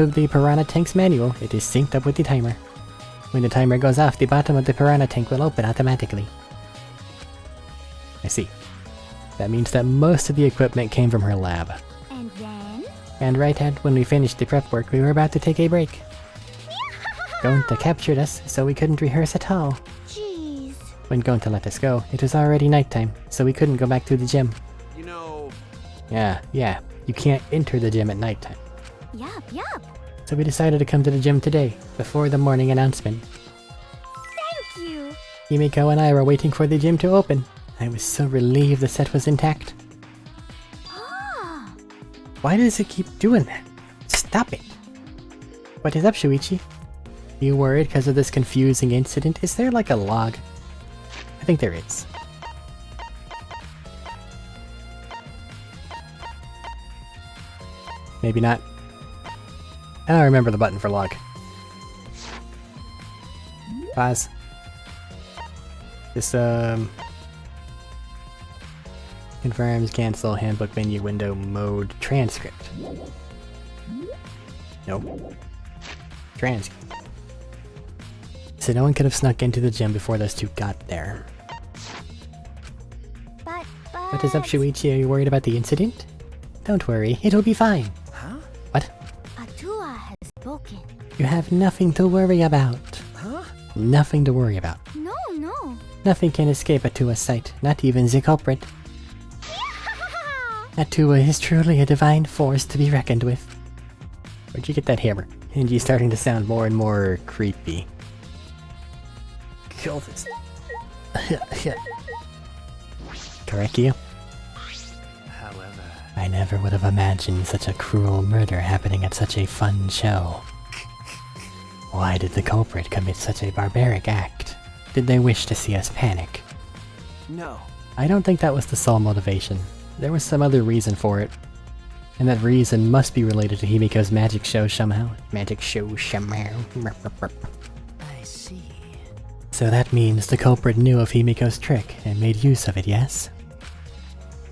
the piranha tank's manual, it is synced up with the timer. When the timer goes off, the bottom of the piranha tank will open automatically. I see. That means that most of the equipment came from her lab. And then? And right when we finished the prep work, we were about to take a break. Gonta captured us, so we couldn't rehearse at all. Jeez. When Gonta let us go, it was already nighttime, so we couldn't go back to the gym. You know... Yeah, you can't enter the gym at nighttime. Yup. So we decided to come to the gym today, before the morning announcement. Thank you. Himiko and I were waiting for the gym to open. I was so relieved the set was intact. Ah. Why does it keep doing that? Stop it! What is up, Shuichi? You worried because of this confusing incident? Is there like a log? I think there is. Maybe not. I don't remember the button for log. Pause. This, confirms cancel handbook menu window mode transcript. Nope. Transcript. So no one could have snuck into the gym before those two got there. But... What is up, Shuichi? Are you worried about the incident? Don't worry, it'll be fine. Huh? What? Atua has spoken. You have nothing to worry about. Huh? Nothing to worry about. No. Nothing can escape Atua's sight, not even the culprit. Atua is truly a divine force to be reckoned with. Where'd you get that hammer? And you're starting to sound more and more creepy. Kill this. Correct you? However... I never would have imagined such a cruel murder happening at such a fun show. Why did the culprit commit such a barbaric act? Did they wish to see us panic? No. I don't think that was the sole motivation. There was some other reason for it. And that reason must be related to Himiko's magic show somehow. I see. So that means the culprit knew of Himiko's trick and made use of it, yes?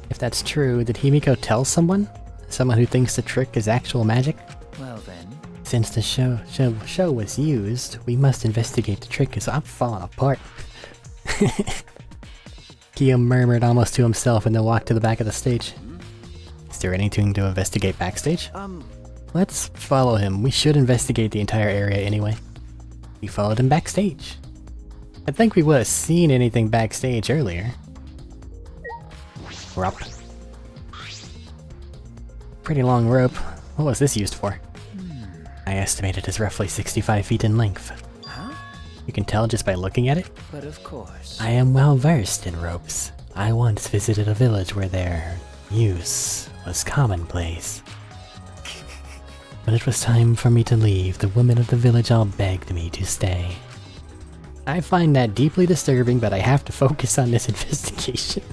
If that's true, did Himiko tell someone? Someone who thinks the trick is actual magic? Well then... Since the show was used, we must investigate the trick because I'm falling apart. Kyo murmured almost to himself and then walked to the back of the stage. Is there anything to investigate backstage? Let's follow him. We should investigate the entire area anyway. We followed him backstage. I think we would have seen anything backstage earlier. Rope. Pretty long rope. What was this used for? I estimate it is roughly 65 feet in length. Huh? You can tell just by looking at it. But of course... I am well versed in ropes. I once visited a village where their use was commonplace. When it was time for me to leave, the women of the village all begged me to stay. I find that deeply disturbing, but I have to focus on this investigation.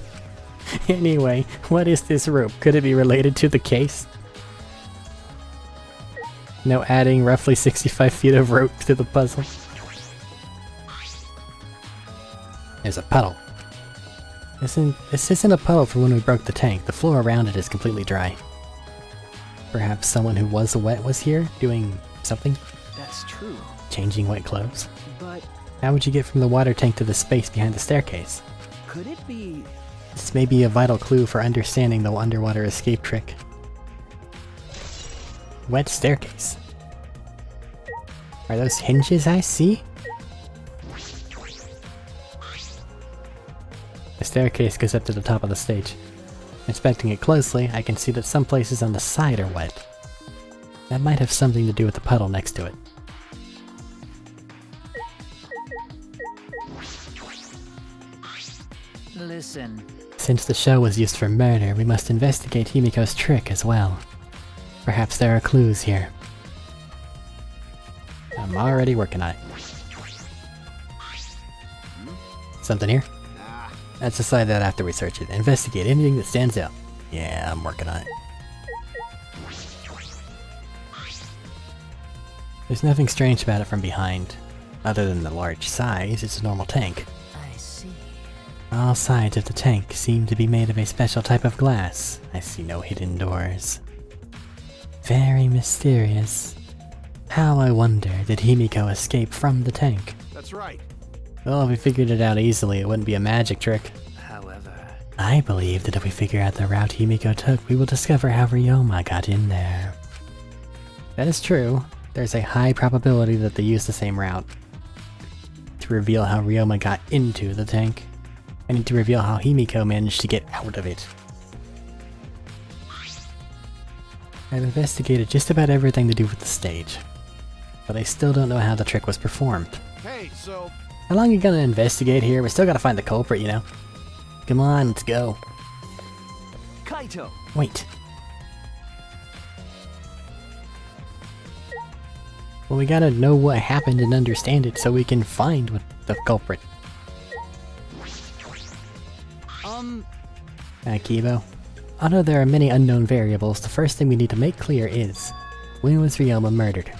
Anyway, what is this rope? Could it be related to the case? No, adding roughly 65 feet of rope to the puzzle. There's a puddle. This isn't a puddle from when we broke the tank. The floor around it is completely dry. Perhaps someone who was wet was here, doing something? That's true. Changing wet clothes? But... How would you get from the water tank to the space behind the staircase? could it be... This may be a vital clue for understanding the underwater escape trick. Wet staircase. Are those hinges I see? staircase goes up to the top of the stage. Inspecting it closely, I can see that some places on the side are wet. That might have something to do with the puddle next to it. Listen. Since the show was used for murder, we must investigate Himiko's trick as well. Perhaps there are clues here. I'm already working on it. Something here? Let's decide that after we search it. Investigate anything that stands out. Yeah, I'm working on it. There's nothing strange about it from behind. Other than the large size, it's a normal tank. I see. All sides of the tank seem to be made of a special type of glass. I see no hidden doors. Very mysterious. How, I wonder, did Himiko escape from the tank? That's right. Well, if we figured it out easily, it wouldn't be a magic trick. However... I believe that if we figure out the route Himiko took, we will discover how Ryoma got in there. That is true. There's a high probability that they used the same route. To reveal how Ryoma got into the tank, I need to reveal how Himiko managed to get out of it. I've investigated just about everything to do with the stage, but I still don't know how the trick was performed. Hey, so... How long are you gonna investigate here? We still gotta find the culprit, you know? Come on, let's go. Kaito! Wait. Well, we gotta know what happened and understand it so we can find the culprit. Kibo. Although there are many unknown variables, the first thing we need to make clear is, when was Ryoma murdered?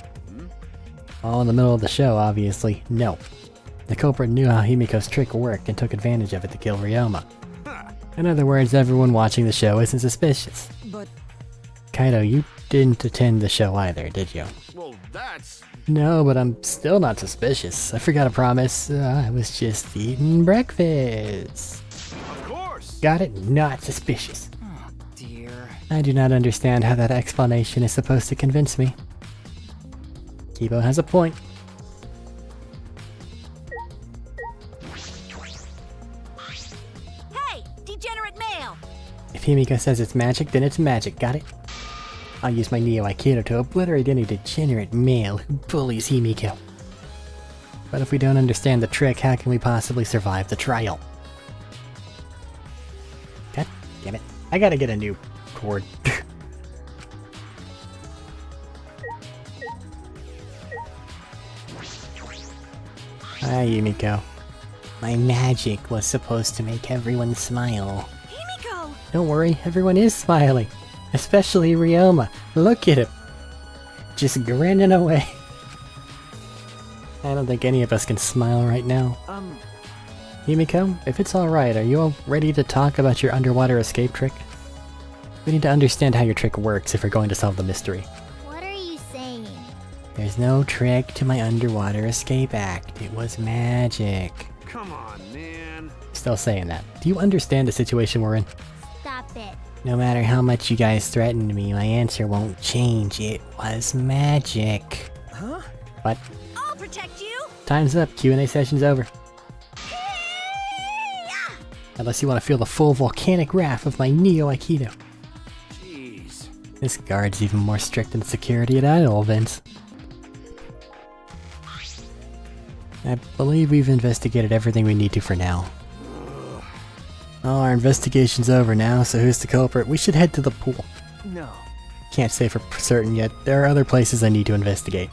All in the middle of the show, obviously. No. The culprit knew how Himiko's trick worked and took advantage of it to kill Ryoma. In other words, everyone watching the show isn't suspicious. But... Kaito, you didn't attend the show either, did you? Well, that's... No, but I'm still not suspicious. I forgot a promise. I was just eating breakfast. Of course! Got it? Not suspicious. Oh, dear. I do not understand how that explanation is supposed to convince me. Kibo has a point. Hey, degenerate male! If Himiko says it's magic, then it's magic, got it? I'll use my Neo Aikido to obliterate any degenerate male who bullies Himiko. But if we don't understand the trick, how can we possibly survive the trial? God damn it. I gotta get a new cord. Hi, Himiko. My magic was supposed to make everyone smile. Himiko! Don't worry, everyone is smiling. Especially Ryoma. Look at him. Just grinning away. I don't think any of us can smile right now. Himiko, if it's alright, are you all ready to talk about your underwater escape trick? We need to understand how your trick works if we're going to solve the mystery. What are you saying? There's no trick to my underwater escape act. It was magic. Come on, man. Still saying that. Do you understand the situation we're in? Stop it. No matter how much you guys threatened me, my answer won't change. It was magic. Huh? What? I'll protect you! Time's up. Q&A session's over. Unless you want to feel the full volcanic wrath of my Neo Aikido. Jeez. This guard's even more strict in security at idle events. I believe we've investigated everything we need to for now. Oh, our investigation's over now, so who's the culprit? We should head to the pool. No. Can't say for certain yet. There are other places I need to investigate.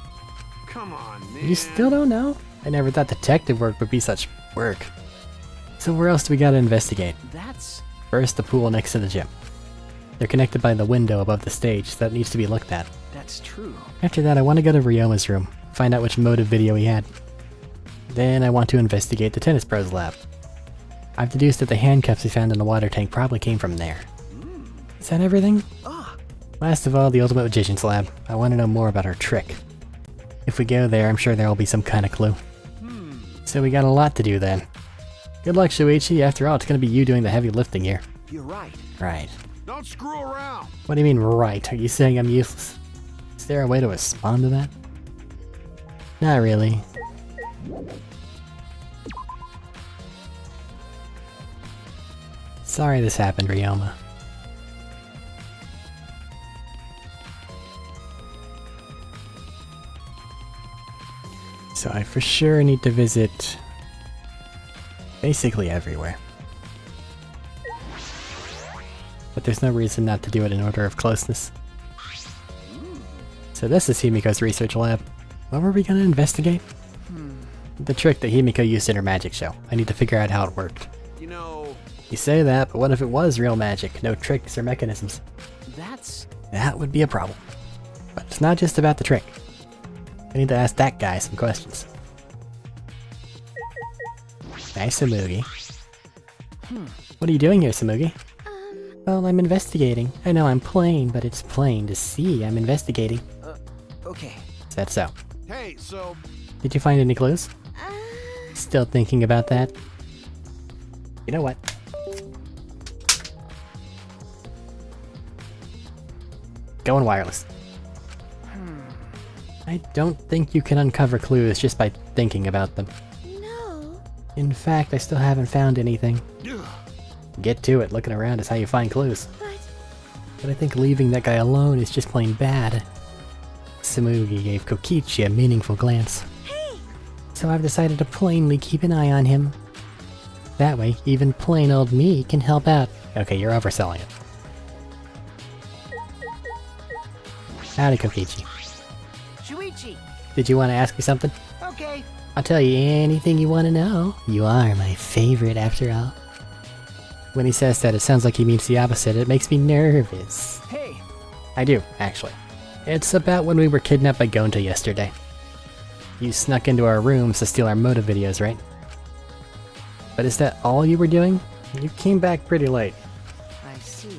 Come on, man. You still don't know? I never thought detective work would be such work. So where else do we gotta investigate? That's... First, the pool next to the gym. They're connected by the window above the stage, so that needs to be looked at. That's true. After that, I want to go to Ryoma's room, find out which motive video he had. Then I want to investigate the Tennis Pros lab. I've deduced that the handcuffs he found in the water tank probably came from there. Is that everything? Last of all, the Ultimate Magician's lab. I want to know more about her trick. If we go there, I'm sure there will be some kind of clue. So we got a lot to do then. Good luck, Shuichi. After all, it's gonna be you doing the heavy lifting here. You're right. Right. Don't screw around. What do you mean, right? Are you saying I'm useless? Is there a way to respond to that? Not really. Sorry this happened, Ryoma. So I for sure need to visit basically everywhere. But there's no reason not to do it in order of closeness. So this is Himiko's research lab. What were we gonna investigate? The trick that Himiko used in her magic show. I need to figure out how it worked. You know... You say that, but what if it was real magic? No tricks or mechanisms? That would be a problem. But it's not just about the trick. I need to ask that guy some questions. Hi, Samugi. What are you doing here, Samugi? Well, I'm investigating. I know I'm plain, but it's plain to see I'm investigating. Okay. Is that so? Hey, so... Did you find any clues? Still thinking about that? You know what? Going wireless. I don't think you can uncover clues just by thinking about them. No. In fact, I still haven't found anything. Get to it, looking around is how you find clues. But I think leaving that guy alone is just plain bad. Samugi gave Kokichi a meaningful glance. Hey! So I've decided to plainly keep an eye on him. That way, even plain old me can help out. Okay, you're overselling it. Howdy, Kokichi. Shuichi. Did you want to ask me something? Okay. I'll tell you anything you want to know. You are my favorite after all. When he says that, it sounds like he means the opposite. It makes me nervous. Hey! I do, actually. It's about when we were kidnapped by Gonta yesterday. You snuck into our rooms to steal our motive videos, right? But is that all you were doing? You came back pretty late. I see.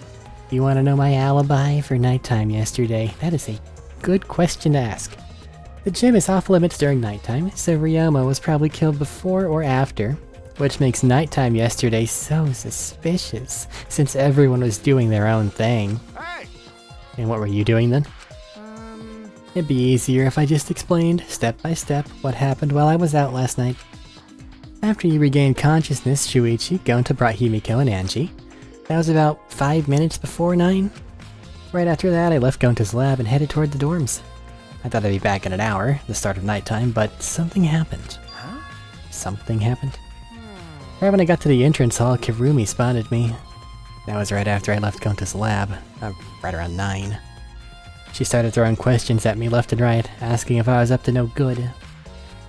You want to know my alibi for nighttime yesterday? That is a good question to ask. The gym is off limits during nighttime, so Ryoma was probably killed before or after, which makes nighttime yesterday so suspicious, since everyone was doing their own thing. Hey! And what were you doing then? It'd be easier if I just explained, step by step, what happened while I was out last night. After you regained consciousness, Shuichi, Gonta brought Himiko and Angie. That was about 5 minutes before 9. Right after that, I left Gonta's lab and headed toward the dorms. I thought I'd be back in an hour, the start of nighttime, but something happened. Huh? Something happened? Right when I got to the entrance hall, Kirumi spotted me. That was right after I left Gonta's lab, right around 9. She started throwing questions at me left and right, asking if I was up to no good.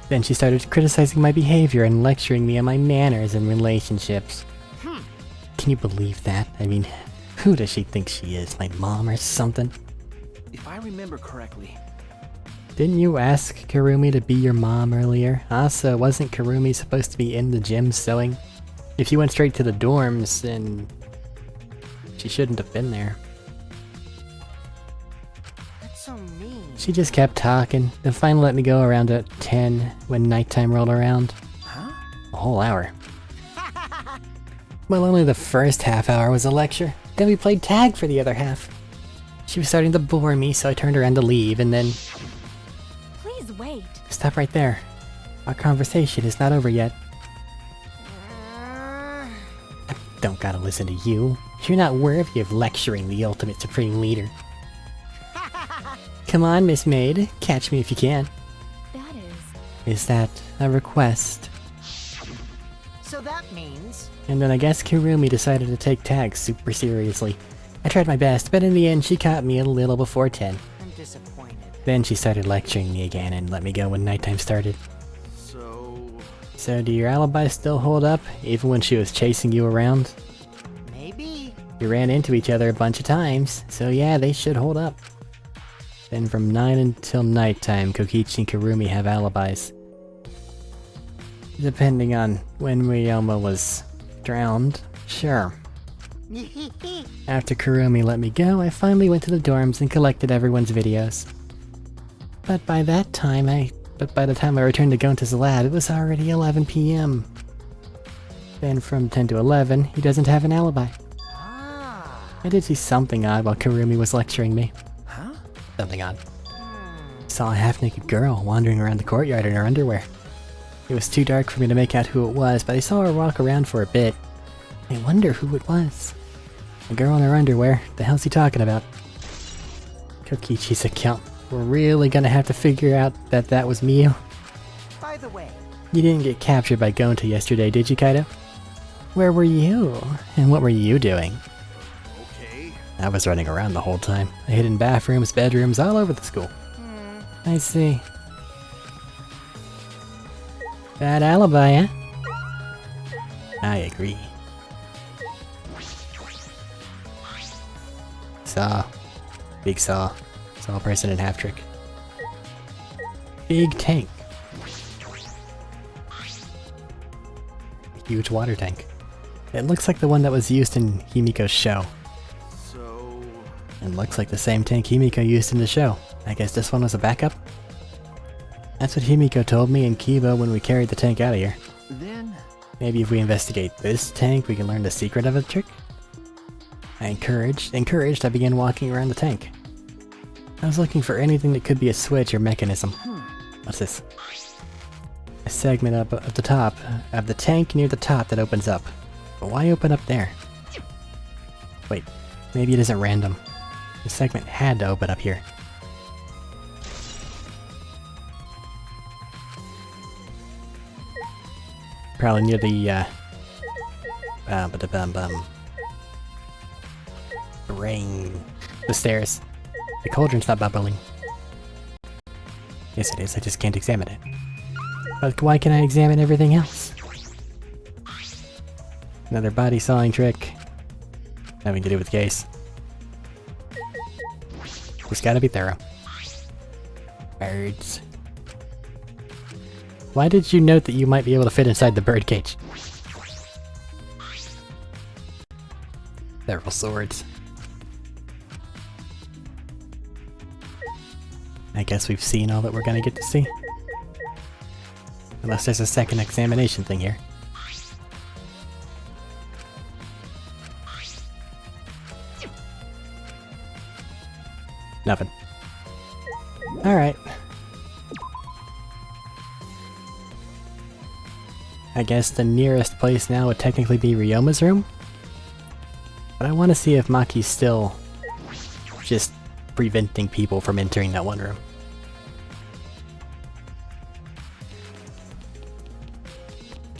Then she started criticizing my behavior and lecturing me on my manners and relationships. Can you believe that? I mean, who does she think she is? My mom or something? If I remember correctly... Didn't you ask Kirumi to be your mom earlier? Also, wasn't Kirumi supposed to be in the gym sewing? If you went straight to the dorms, then... she shouldn't have been there. That's so mean. She just kept talking, then finally let me go around at 10 when nighttime rolled around. Huh? A whole hour. Well, only the first half hour was a lecture. Then we played tag for the other half. She was starting to bore me, so I turned around to leave, and then... Please wait. Stop right there. Our conversation is not over yet. I don't gotta listen to you. You're not worthy of lecturing the ultimate supreme leader. Come on, Miss Maid. Catch me if you can. That Is that a request? So that means... And then I guess Kirumi decided to take tag super seriously. I tried my best, but in the end she caught me a little before 10. I'm disappointed. Then she started lecturing me again and let me go when nighttime started. So do your alibis still hold up, even when she was chasing you around? Maybe. You ran into each other a bunch of times, so yeah, they should hold up. Then from 9 until nighttime, Kokichi and Kirumi have alibis. Depending on when Ryoma was drowned, sure. After Kirumi let me go, I finally went to the dorms and collected everyone's videos. But by the time I returned to Gonta's lab, it was already 11 p.m. Then from 10 to 11, he doesn't have an alibi. I did see something odd while Kirumi was lecturing me. Huh? Something odd. Saw a half-naked girl wandering around the courtyard in her underwear. It was too dark for me to make out who it was, but I saw her walk around for a bit. I wonder who it was. A girl in her underwear. The hell's he talking about? Kokichi's account. We're really gonna have to figure out that that was Miyu? By the way, You didn't get captured by Gonta yesterday, did you, Kaido? Where were you? And what were you doing? Okay. I was running around the whole time. I hid in bathrooms, bedrooms, all over the school. I see. Bad alibi, eh? I agree. Saw. Big saw. Saw person and half trick. Big tank. Huge water tank. It looks like the one that was used in Himiko's show. So... And looks like the same tank Himiko used in the show. I guess this one was a backup? That's what Himiko told me and Kiba when we carried the tank out of here. then... Maybe if we investigate this tank, we can learn the secret of the trick? Encouraged, I began walking around the tank. I was looking for anything that could be a switch or mechanism. What's this? A segment up at the top of the tank near the top that opens up. But why open up there? Wait, maybe it isn't random. The segment had to open up here. Probably near the, rain. The stairs. The cauldron's not bubbling. Yes it is, I just can't examine it. But why can I examine everything else? Another body sawing trick. Having to do with case. Just gotta be thorough. Birds. Why did you note that you might be able to fit inside the bird cage? Several swords. I guess we've seen all that we're gonna get to see. Unless there's a second examination thing here. Nothing. Alright. I guess the nearest place now would technically be Ryoma's room? But I want to see if Maki's still just preventing people from entering that one room.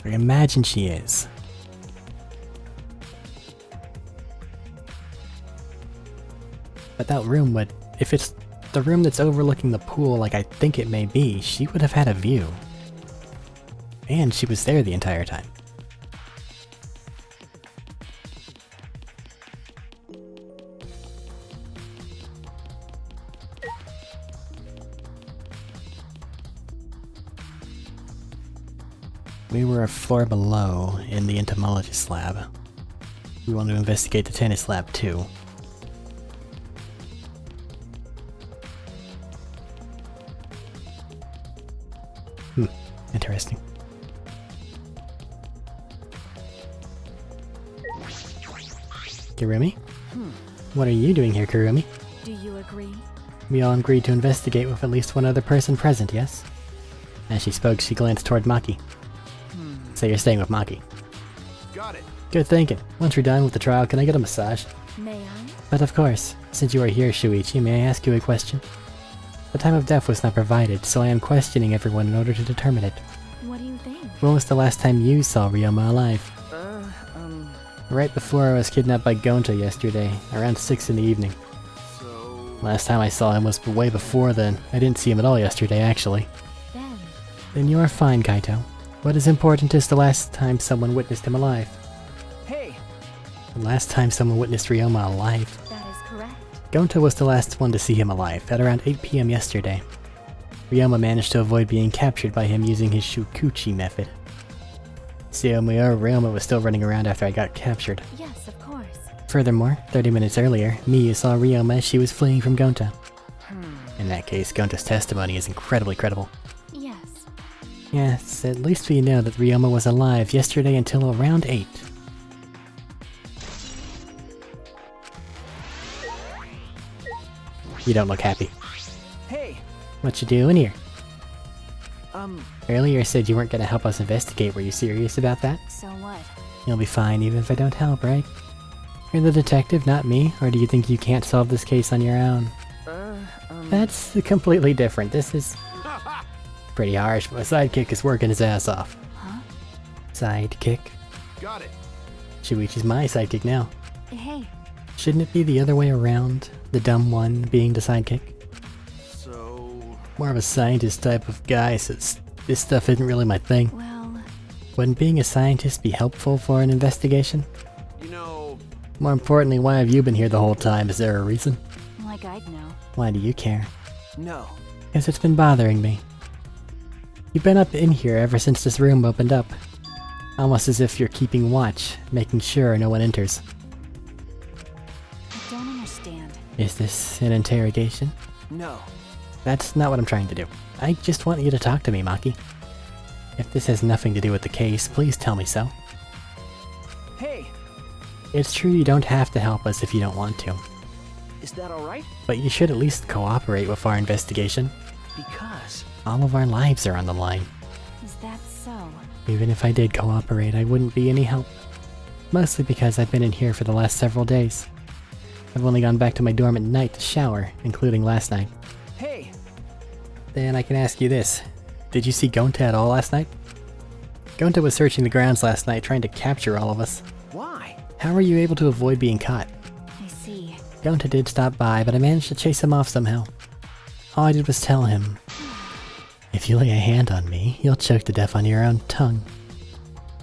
I imagine she is. But that room would, if it's the room that's overlooking the pool like I think it may be, she would have had a view. And she was there the entire time. We were a floor below in the entomologist lab. We want to investigate the tennis lab too. Interesting. Kurumi? What are you doing here, Kurumi? Do you agree? We all agreed to investigate with at least one other person present, yes? As she spoke, she glanced toward Maki. So you're staying with Maki. Got it. Good thinking. Once we're done with the trial, can I get a massage? May I? But of course, since you are here, Shuichi, may I ask you a question? The time of death was not provided, so I am questioning everyone in order to determine it. What do you think? When was the last time you saw Ryoma alive? Right before I was kidnapped by Gonta yesterday, around 6 in the evening. So... Last time I saw him was way before then. I didn't see him at all yesterday, actually. Then you are fine, Kaito. What is important is the last time someone witnessed him alive. Hey! The last time someone witnessed Ryoma alive. That is correct. Gonta was the last one to see him alive, at around 8 PM yesterday. Ryoma managed to avoid being captured by him using his Shukuchi method. Ryoma was still running around after I got captured. Yes, of course. Furthermore, 30 minutes earlier, Miyu saw Ryoma as she was fleeing from Gonta. In that case, Gonta's testimony is incredibly credible. Yes. Yes, at least we know that Ryoma was alive yesterday until around 8. You don't look happy. Hey! What you doing here? Um, Earlier you said you weren't gonna help us investigate. Were you serious about that? So what? You'll be fine even if I don't help, right? You're the detective, not me, or do you think you can't solve this case on your own? That's completely different. This is pretty harsh, but my sidekick is working his ass off. Huh? Sidekick? Got it. Shuichi's my sidekick now. Hey, Shouldn't it be the other way around? The dumb one being the sidekick? So... More of a scientist type of guy, so this stuff isn't really my thing. well, Wouldn't being a scientist be helpful for an investigation? You know... More importantly, why have you been here the whole time? Is there a reason? like I'd know. Why do you care? No. Because it's been bothering me. You've been up in here ever since this room opened up. Almost as if you're keeping watch, making sure no one enters. I don't understand. Is this an interrogation? No. That's not what I'm trying to do. I just want you to talk to me, Maki. If this has nothing to do with the case, please tell me so. Hey, It's true you don't have to help us if you don't want to, is that alright? but you should at least cooperate with our investigation. Because... All of our lives are on the line. Is that so? Even if I did cooperate, I wouldn't be any help. Mostly because I've been in here for the last several days. I've only gone back to my dorm at night to shower, including last night. Hey, Then I can ask you this. Did you see Gonta at all last night? Gonta was searching the grounds last night trying to capture all of us. why? How were you able to avoid being caught? I see. Gonta did stop by, but I managed to chase him off somehow. All I did was tell him, if you lay a hand on me, you'll choke to death on your own tongue.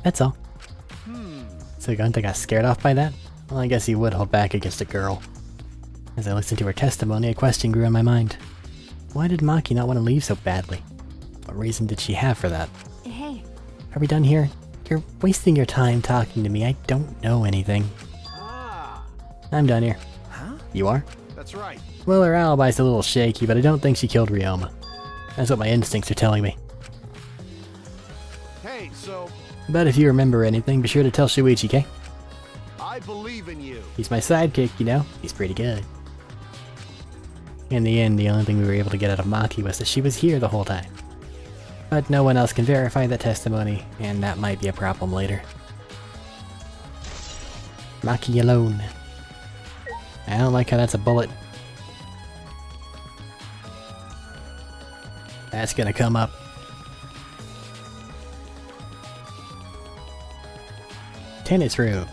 That's all. So Gonta got scared off by that? Well, I guess he would hold back against a girl. As I listened to her testimony, a question grew in my mind. Why did Maki not want to leave so badly? What reason did she have for that? Hey, Are we done here? You're wasting your time talking to me. I don't know anything. Ah, I'm done here. Huh? You are? that's right. Well, her alibi's a little shaky, but I don't think she killed Ryoma. That's what my instincts are telling me. Hey, so... But if you remember anything, be sure to tell Shuichi, okay? I believe in you. He's my sidekick, you know? He's pretty good. In the end, the only thing we were able to get out of Maki was that she was here the whole time. But no one else can verify that testimony, and that might be a problem later. Maki alone. I don't like how that's a bullet. That's gonna come up. Tennis room.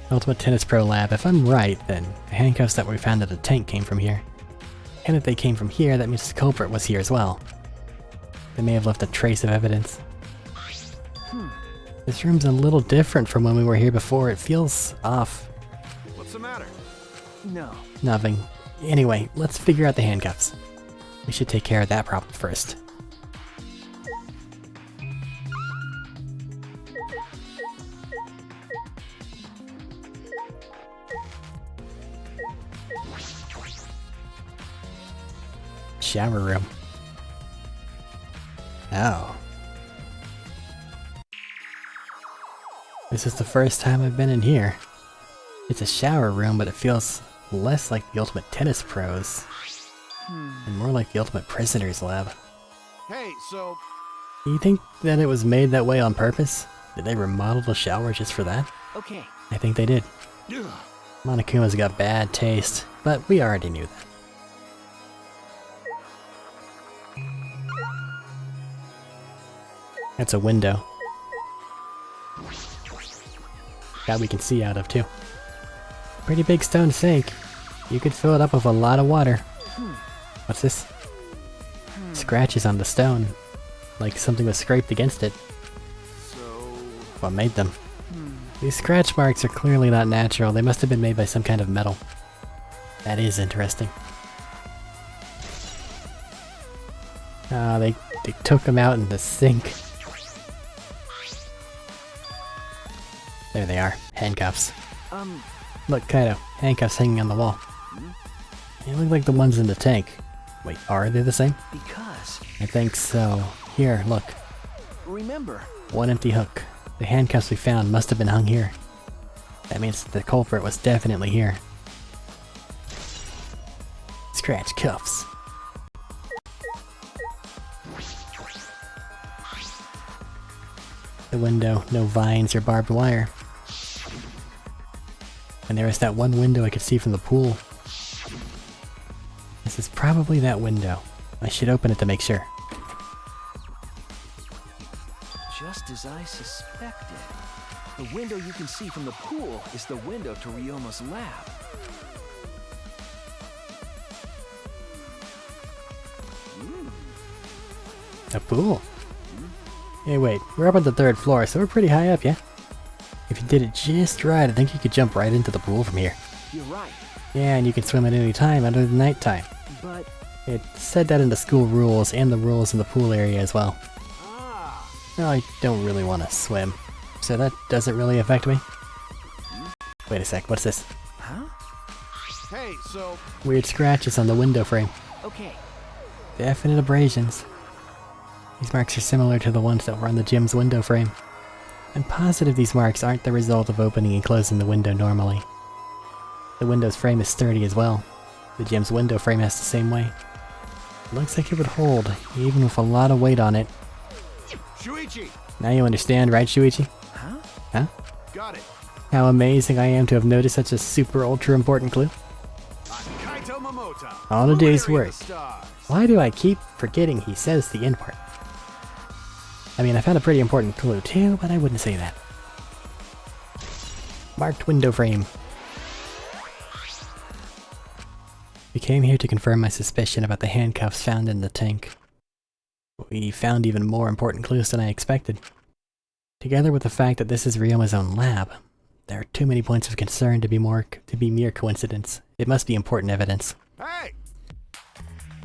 Ultimate Tennis Pro Lab. If I'm right, then the handcuffs that we found at the tank came from here. And if they came from here, that means the culprit was here as well. They may have left a trace of evidence. This room's a little different from when we were here before. It feels off. What's the matter? No. Nothing. Anyway, let's figure out the handcuffs. We should take care of that problem first. Shower room. Oh. This is the first time I've been in here. It's a shower room, but it feels less like the Ultimate Tennis Pros. And more like the Ultimate Prisoners Lab. Hey, so... Do you think that it was made that way on purpose? Did they remodel the shower just for that? Okay. I think they did. Ugh. Monokuma's got bad taste, but we already knew that. That's a window. That we can see out of too. Pretty big stone sink. You could fill it up with a lot of water. What's this? Scratches on the stone. Like something was scraped against it. So... What made them? These scratch marks are clearly not natural. They must have been made by some kind of metal. That is interesting. Ah, they took them out in the sink. There they are. Handcuffs. Look, Kaido. Handcuffs hanging on the wall. They look like the ones in the tank. Wait, are they the same? Because... I think so. Here, look. Remember. One empty hook. The handcuffs we found must have been hung here. That means the culprit was definitely here. scratch cuffs. The window, no vines or barbed wire. And there was that one window I could see from the pool. This is probably that window. I should open it to make sure. Just as I suspected. The window you can see from the pool is the window to Ryoma's lab. A pool? Hey wait, we're up on the 3rd floor, so we're pretty high up, yeah? If you did it just right, I think you could jump right into the pool from here. You're right. Yeah, and you can swim at any time other than nighttime. But... It said that in the school rules and the rules in the pool area as well. Well, I don't really want to swim, so that doesn't really affect me. Wait a sec, what's this? Huh? Hey, so... Weird scratches on the window frame. Okay. Definite abrasions. These marks are similar to the ones that were on the gym's window frame. I'm positive these marks aren't the result of opening and closing the window normally. The window's frame is sturdy as well. The gym's window frame has the same way. It looks like it would hold, even with a lot of weight on it. Shuichi! Now you understand, right, Shuichi? Huh? Huh? Got it. How amazing I am to have noticed such a super ultra important clue. Kaito Momota. On a day's Luminary work. of the stars. Why do I keep forgetting he says the end part? I mean, I found a pretty important clue too, but I wouldn't say that. Marked window frame. We came here to confirm my suspicion about the handcuffs found in the tank. We found even more important clues than I expected. Together with the fact that this is Ryoma's own lab, there are too many points of concern to be mere coincidence. It must be important evidence. Hey!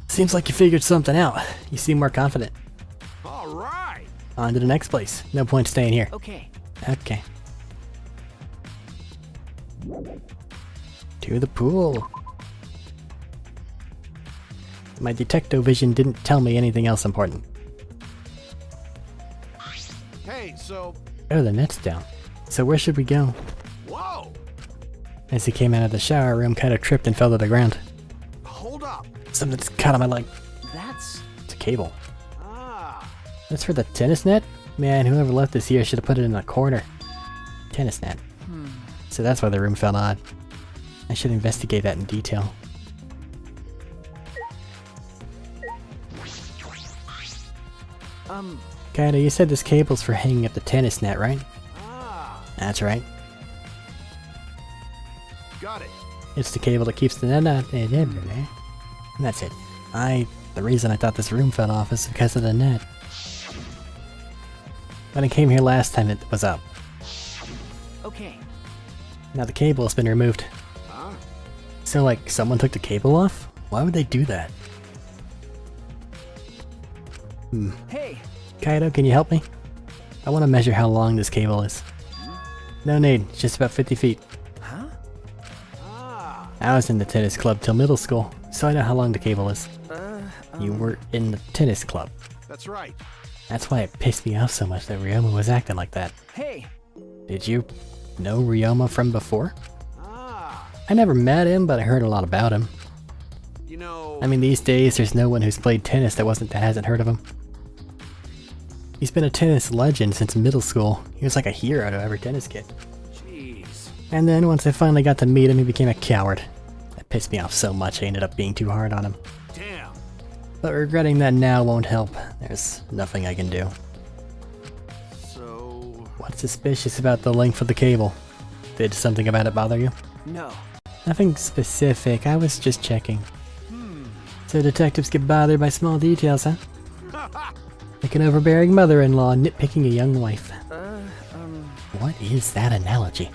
Seems like you figured something out. You seem more confident. All right! On to the next place. No point staying here. Okay. Okay. To the pool. My detecto-vision didn't tell me anything else important. Hey, so... Oh, the net's down. So where should we go? Whoa! As he came out of the shower room, kind of tripped and fell to the ground. Hold up! Something's caught on my leg. That's... It's a cable. Ah! That's for the tennis net? Man, whoever left this here should have put it in a corner. Tennis net. So that's why the room felt odd. I should investigate that in detail. Kinda, you said this cable's for hanging up the tennis net, right? Ah! That's right. Got it. It's the cable that keeps the net out. And that's it. The reason I thought this room fell off is because of the net. When I came here last time, it was up. Okay. Now the cable has been removed. Huh? So, like, someone took the cable off? Why would they do that? Hey! Kaido, can you help me? I want to measure how long this cable is. No need, it's just about 50 feet. Huh? Ah! I was in the tennis club till middle school, so I know how long the cable is. You were in the tennis club. That's right. That's why it pissed me off so much that Ryoma was acting like that. Hey! Did you know Ryoma from before? Ah! I never met him, but I heard a lot about him. You know... I mean, these days there's no one who's played tennis that hasn't heard of him. He's been a tennis legend since middle school. He was like a hero to every tennis kid. Jeez. And then once I finally got to meet him, he became a coward. That pissed me off so much I ended up being too hard on him. Damn. But regretting that now won't help. There's nothing I can do. So... What's suspicious about the length of the cable? Did something about it bother you? No. Nothing specific, I was just checking. So detectives get bothered by small details, huh? Like an overbearing mother-in-law nitpicking a young wife. What is that analogy?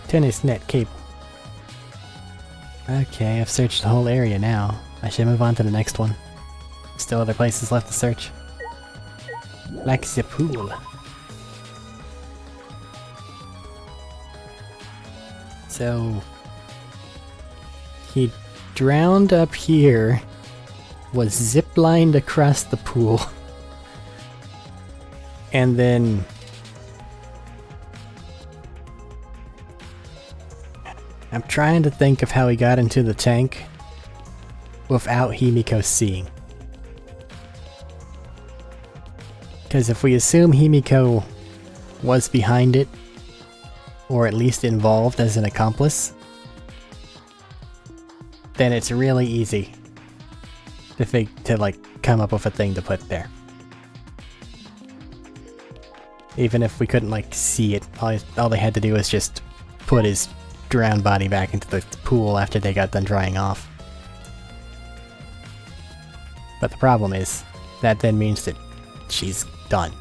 Tennis net cable. Okay, I've searched the whole area now. I should move on to the next one. Still other places left to search. Like the pool. So... he drowned up here, was ziplined across the pool, and then I'm trying to think of how he got into the tank without Himiko seeing. Because if we assume Himiko was behind it, or at least involved as an accomplice, then it's really easy to like come up with a thing to put there. Even if we couldn't like see it, all they had to do was just put his drowned body back into the pool after they got done drying off. But the problem is, that then means that she's done.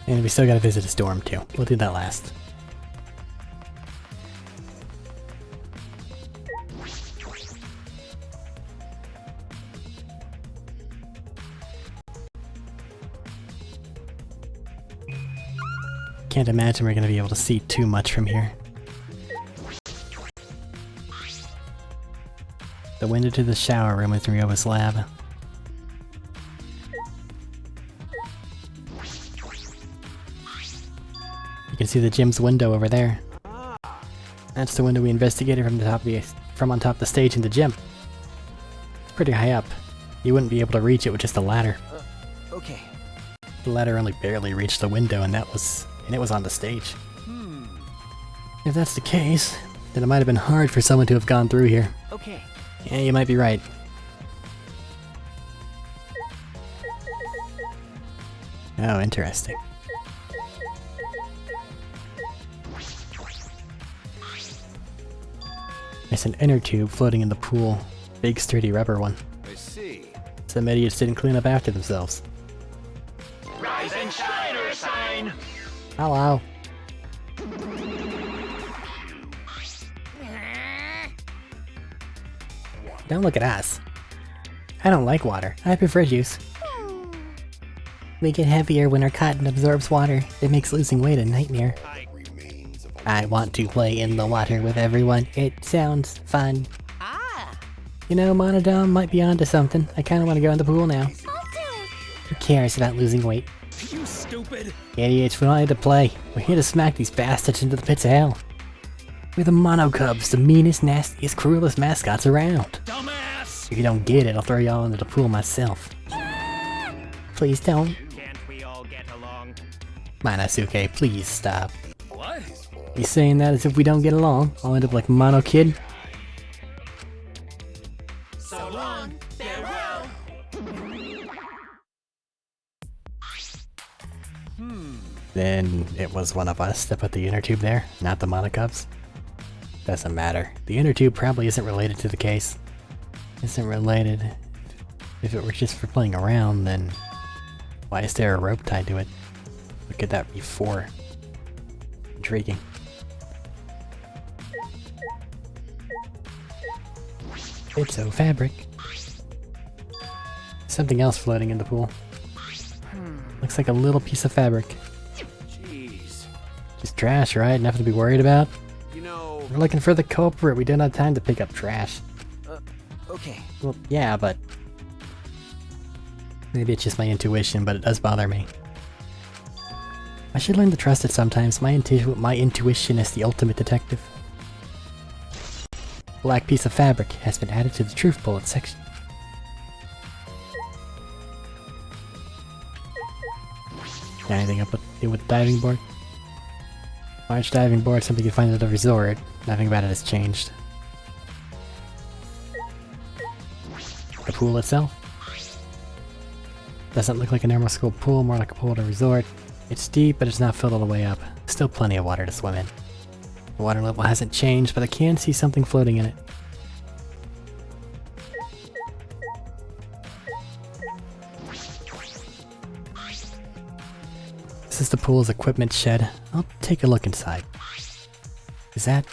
And we still gotta visit his dorm too. We'll do that last. Can't imagine we're gonna be able to see too much from here. The window to the shower room is Ryoba's lab. You can see the gym's window over there. That's the window we investigated from on top of the stage in the gym. It's pretty high up. You wouldn't be able to reach it with just a ladder. Okay. The ladder only barely reached the window, and it was on the stage. If that's the case, then it might have been hard for someone to have gone through here. Okay. Yeah, you might be right. Oh, interesting. There's an inner tube floating in the pool. Big sturdy rubber one. I see. Some idiots didn't clean up after themselves. Rise and shine, Ursine! Hello. Don't look at us. I don't like water. I prefer juice. We get heavier when our cotton absorbs water. It makes losing weight a nightmare. I want to play in the water with everyone. It sounds fun. You know, Monodome might be onto something. I kinda wanna go in the pool now. Who cares about losing weight? You stupid! Idiots, we don't need to play. We're here to smack these bastards into the pits of hell. We're the Mono Cubs, the meanest, nastiest, cruelest mascots around. Dumbass! If you don't get it, I'll throw y'all into the pool myself. Please don't. Can't we all get along? Monosuke, please stop. What? You saying that as if we don't get along? I'll end up like Mono Kid? So long, farewell! Then it was one of us that put the inner tube there, not the Mono Cubs. Doesn't matter. The inner tube probably isn't related to the case. Isn't related. If it were just for playing around, then why is there a rope tied to it? What could that be for? Intriguing. It's so fabric. Something else floating in the pool. Looks like a little piece of fabric. Jeez. Just trash, right? Nothing to be worried about? You know... We're looking for the culprit. We don't have time to pick up trash. Okay. Well, yeah, but... Maybe it's just my intuition, but it does bother me. I should learn to trust it sometimes. My intuition is the ultimate detective. Black piece of fabric has been added to the truth bullet section. Got anything up with the diving board? Large diving board, something you find at a resort. Nothing about it has changed. The pool itself? Doesn't look like a normal school pool, more like a pool at a resort. It's deep, but it's not filled all the way up. Still plenty of water to swim in. The water level hasn't changed, but I can see something floating in it. This is the pool's equipment shed. I'll take a look inside. Is that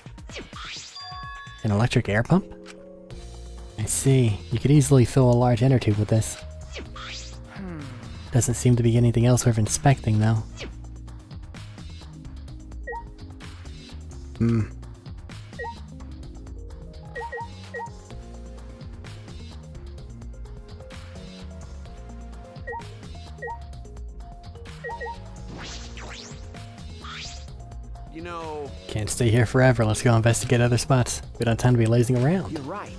an electric air pump? I see. You could easily fill a large inner tube with this. Doesn't seem to be anything else worth inspecting, though. know... Can't stay here forever, let's go investigate other spots. We don't have time to be lazing around. You're right.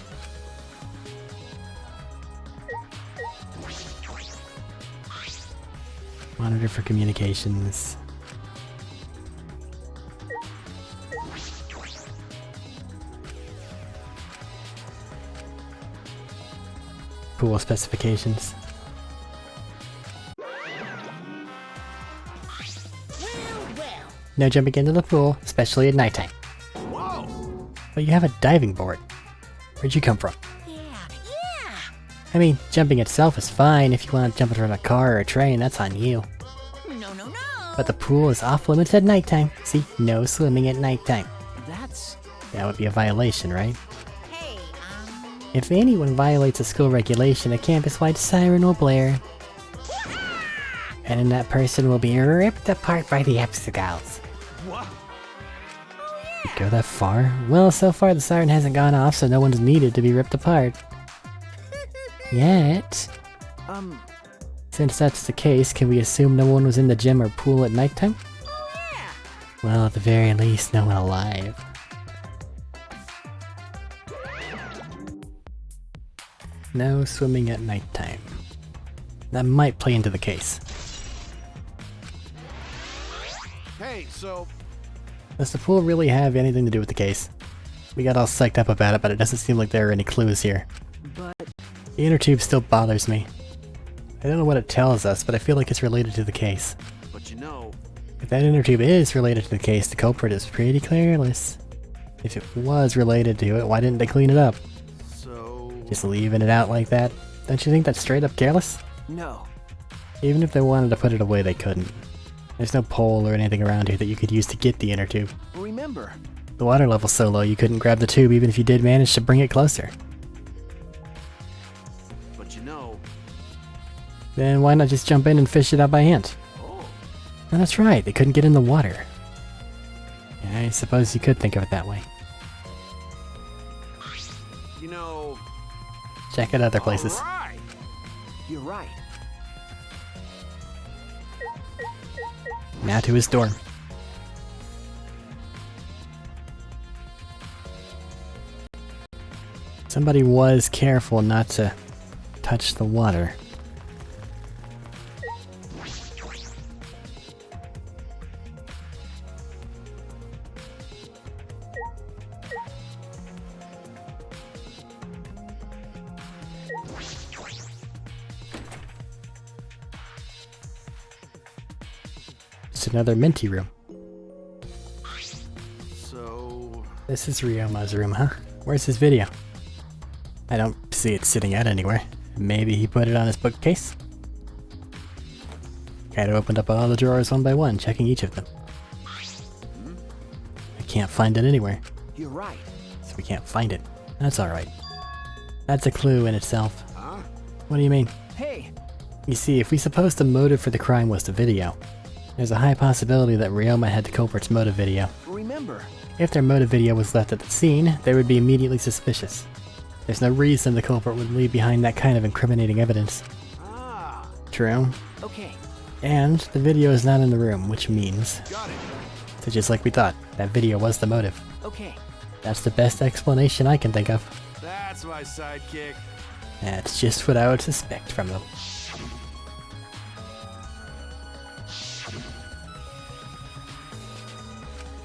Monitor for communications. Pool specifications. No jumping into the pool, especially at nighttime. Whoa! But you have a diving board. Where'd you come from? Yeah. I mean, jumping itself is fine. If you want to jump into a car or a train, that's on you. No. But the pool is off limits at nighttime. See, no swimming at nighttime. That's... That would be a violation, right? Hey, If anyone violates a school regulation, a campus-wide siren will blare. And then that person will be ripped apart by the obstacles. What? Go that far? Well, so far the siren hasn't gone off, so no one's needed to be ripped apart. Yet. Since that's the case, can we assume no one was in the gym or pool at nighttime? Well, at the very least, no one alive. No swimming at nighttime. That might play into the case. Hey, so... Does the pool really have anything to do with the case? We got all psyched up about it, but it doesn't seem like there are any clues here. But... The inner tube still bothers me. I don't know what it tells us, but I feel like it's related to the case. But you know... If that inner tube is related to the case, the culprit is pretty careless. If it was related to it, why didn't they clean it up? So... Just leaving it out like that? Don't you think that's straight up careless? No. Even if they wanted to put it away, they couldn't. There's no pole or anything around here that you could use to get the inner tube. Remember... The water level's so low you couldn't grab the tube even if you did manage to bring it closer. But you know... Then why not just jump in and fish it out by hand? Oh. Oh, that's right, they couldn't get in the water. Yeah, I suppose you could think of it that way. You know... Check out other places. Alright. You're right. Now to his dorm. Somebody was careful not to touch the water. It's another Minty room. So... This is Ryoma's room, huh? Where's his video? I don't see it sitting out anywhere. Maybe he put it on his bookcase? Kinda opened up all the drawers one by one, checking each of them. I can't find it anywhere. You're right. So we can't find it. That's alright. That's a clue in itself. Huh? What do you mean? Hey! You see, if we suppose the motive for the crime was the video, there's a high possibility that Ryoma had the culprit's motive video. Remember... If their motive video was left at the scene, they would be immediately suspicious. There's no reason the culprit would leave behind that kind of incriminating evidence. Ah! True. Okay. And the video is not in the room, which means... Got it. So just like we thought, that video was the motive. Okay. That's the best explanation I can think of. That's my sidekick. That's just what I would suspect from them.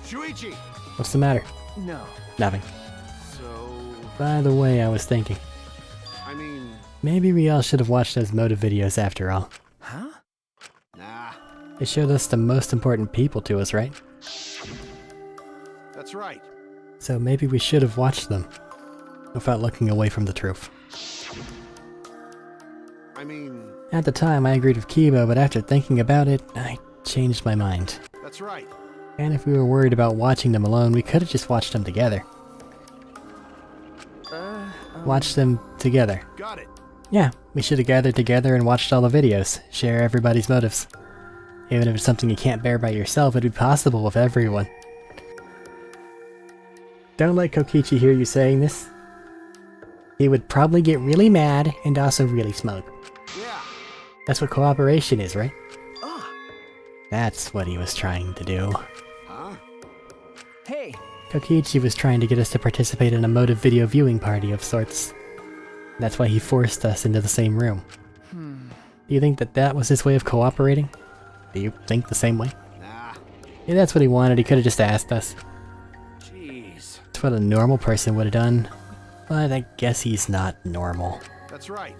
Shuichi! What's the matter? No. Nothing. So... By the way, I was thinking, I mean... maybe we all should have watched those motive videos after all. Huh? Nah. They showed us the most important people to us, right? That's right. So maybe we should have watched them, without looking away from the truth. I mean... At the time, I agreed with Kibo, but after thinking about it, I changed my mind. That's right. And if we were worried about watching them alone, we could have just watched them together. Watch them together. Got it. Yeah, we should have gathered together and watched all the videos, share everybody's motives. Even if it's something you can't bear by yourself, it'd be possible with everyone. Don't let Kokichi hear you saying this. He would probably get really mad and also really smug. Yeah. That's what cooperation is, right? Ah! That's what he was trying to do. Huh? Kokichi was trying to get us to participate in a motive video viewing party of sorts. That's why he forced us into the same room. Do you think that that was his way of cooperating? Do you think the same way? Nah. Yeah, that's what he wanted. He could have just asked us. Jeez. That's what a normal person would have done. But I guess he's not normal. That's right.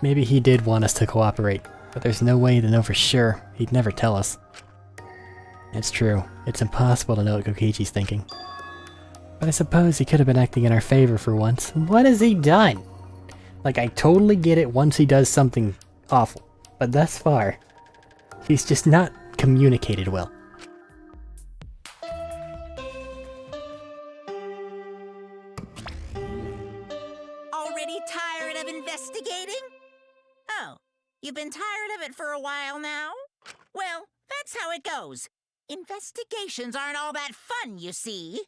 Maybe he did want us to cooperate, but there's no way to know for sure. He'd never tell us. It's true. It's impossible to know what Kokichi's thinking. But I suppose he could have been acting in our favor for once. What has he done? Like, I totally get it once he does something awful, but thus far, he's just not communicated well. Already tired of investigating? Oh, you've been tired of it for a while now? Well, that's how it goes. Investigations aren't all that fun, you see.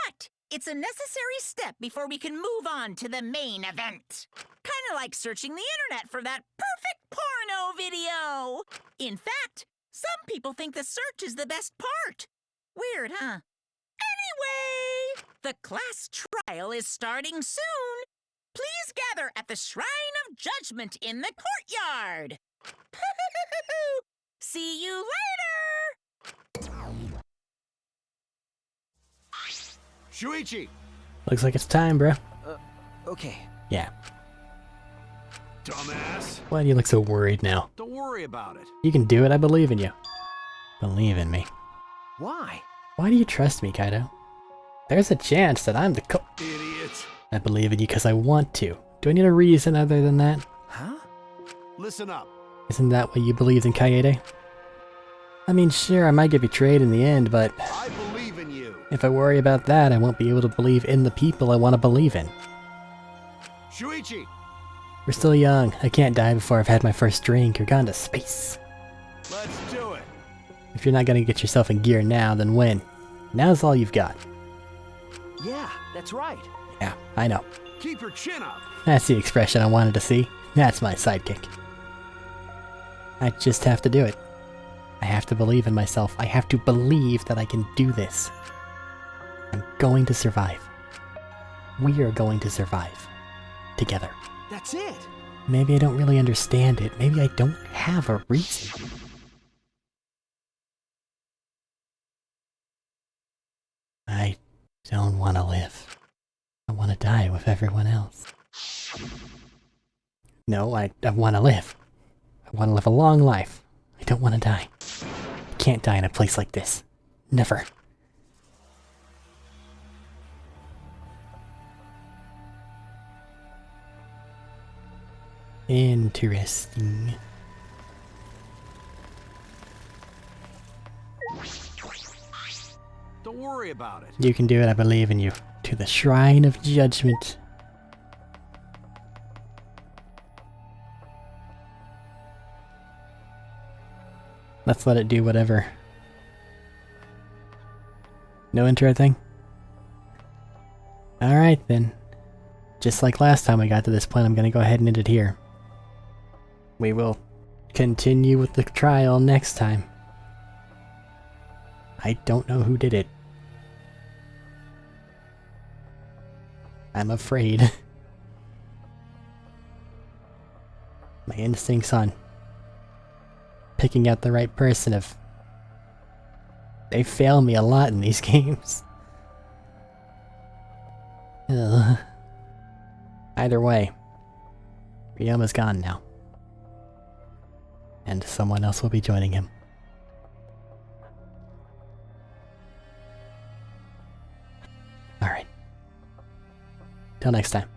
But it's a necessary step before we can move on to the main event. Kinda like searching the internet for that perfect porno video. In fact, some people think the search is the best part. Weird, huh? Anyway, the class trial is starting soon. Please gather at the Shrine of Judgment in the courtyard. See you later! Shuichi! Looks like it's time, bro. Okay. Yeah. Dumbass. Why do you look so worried now? Don't worry about it. You can do it, I believe in you. Believe in me. Why? Why do you trust me, Kaido? There's a chance that I'm the Idiot. I believe in you because I want to. Do I need a reason other than that? Huh? Listen up. Isn't that what you believed in Kaede? I mean, sure, I might get betrayed in the end, but I believe in you. if I worry about that, I won't be able to believe in the people I want to believe in. Shuichi! We're still young. I can't die before I've had my first drink or gone to space. Let's do it. If you're not gonna get yourself in gear now, then when? Now's all you've got. Yeah, that's right. Yeah, I know. Keep your chin up. That's the expression I wanted to see. That's my sidekick. I just have to do it. I have to believe in myself. I have to believe that I can do this. I'm going to survive. We are going to survive. Together. That's it. Maybe I don't really understand it. Maybe I don't have a reason. I don't want to live. I want to die with everyone else. No, I want to live. I want to live a long life. I don't want to die. I can't die in a place like this. Never. Interesting. Don't worry about it. You can do it, I believe in you. To the Shrine of Judgment. Let's let it do whatever. No intro thing? Alright then. Just like last time I got to this point, I'm gonna go ahead and end it here. We will continue with the trial next time. I don't know who did it. I'm afraid. My instincts on picking out the right person they fail me a lot in these games. Ugh. Either way, Ryoma's gone now. And someone else will be joining him. Alright. Till next time.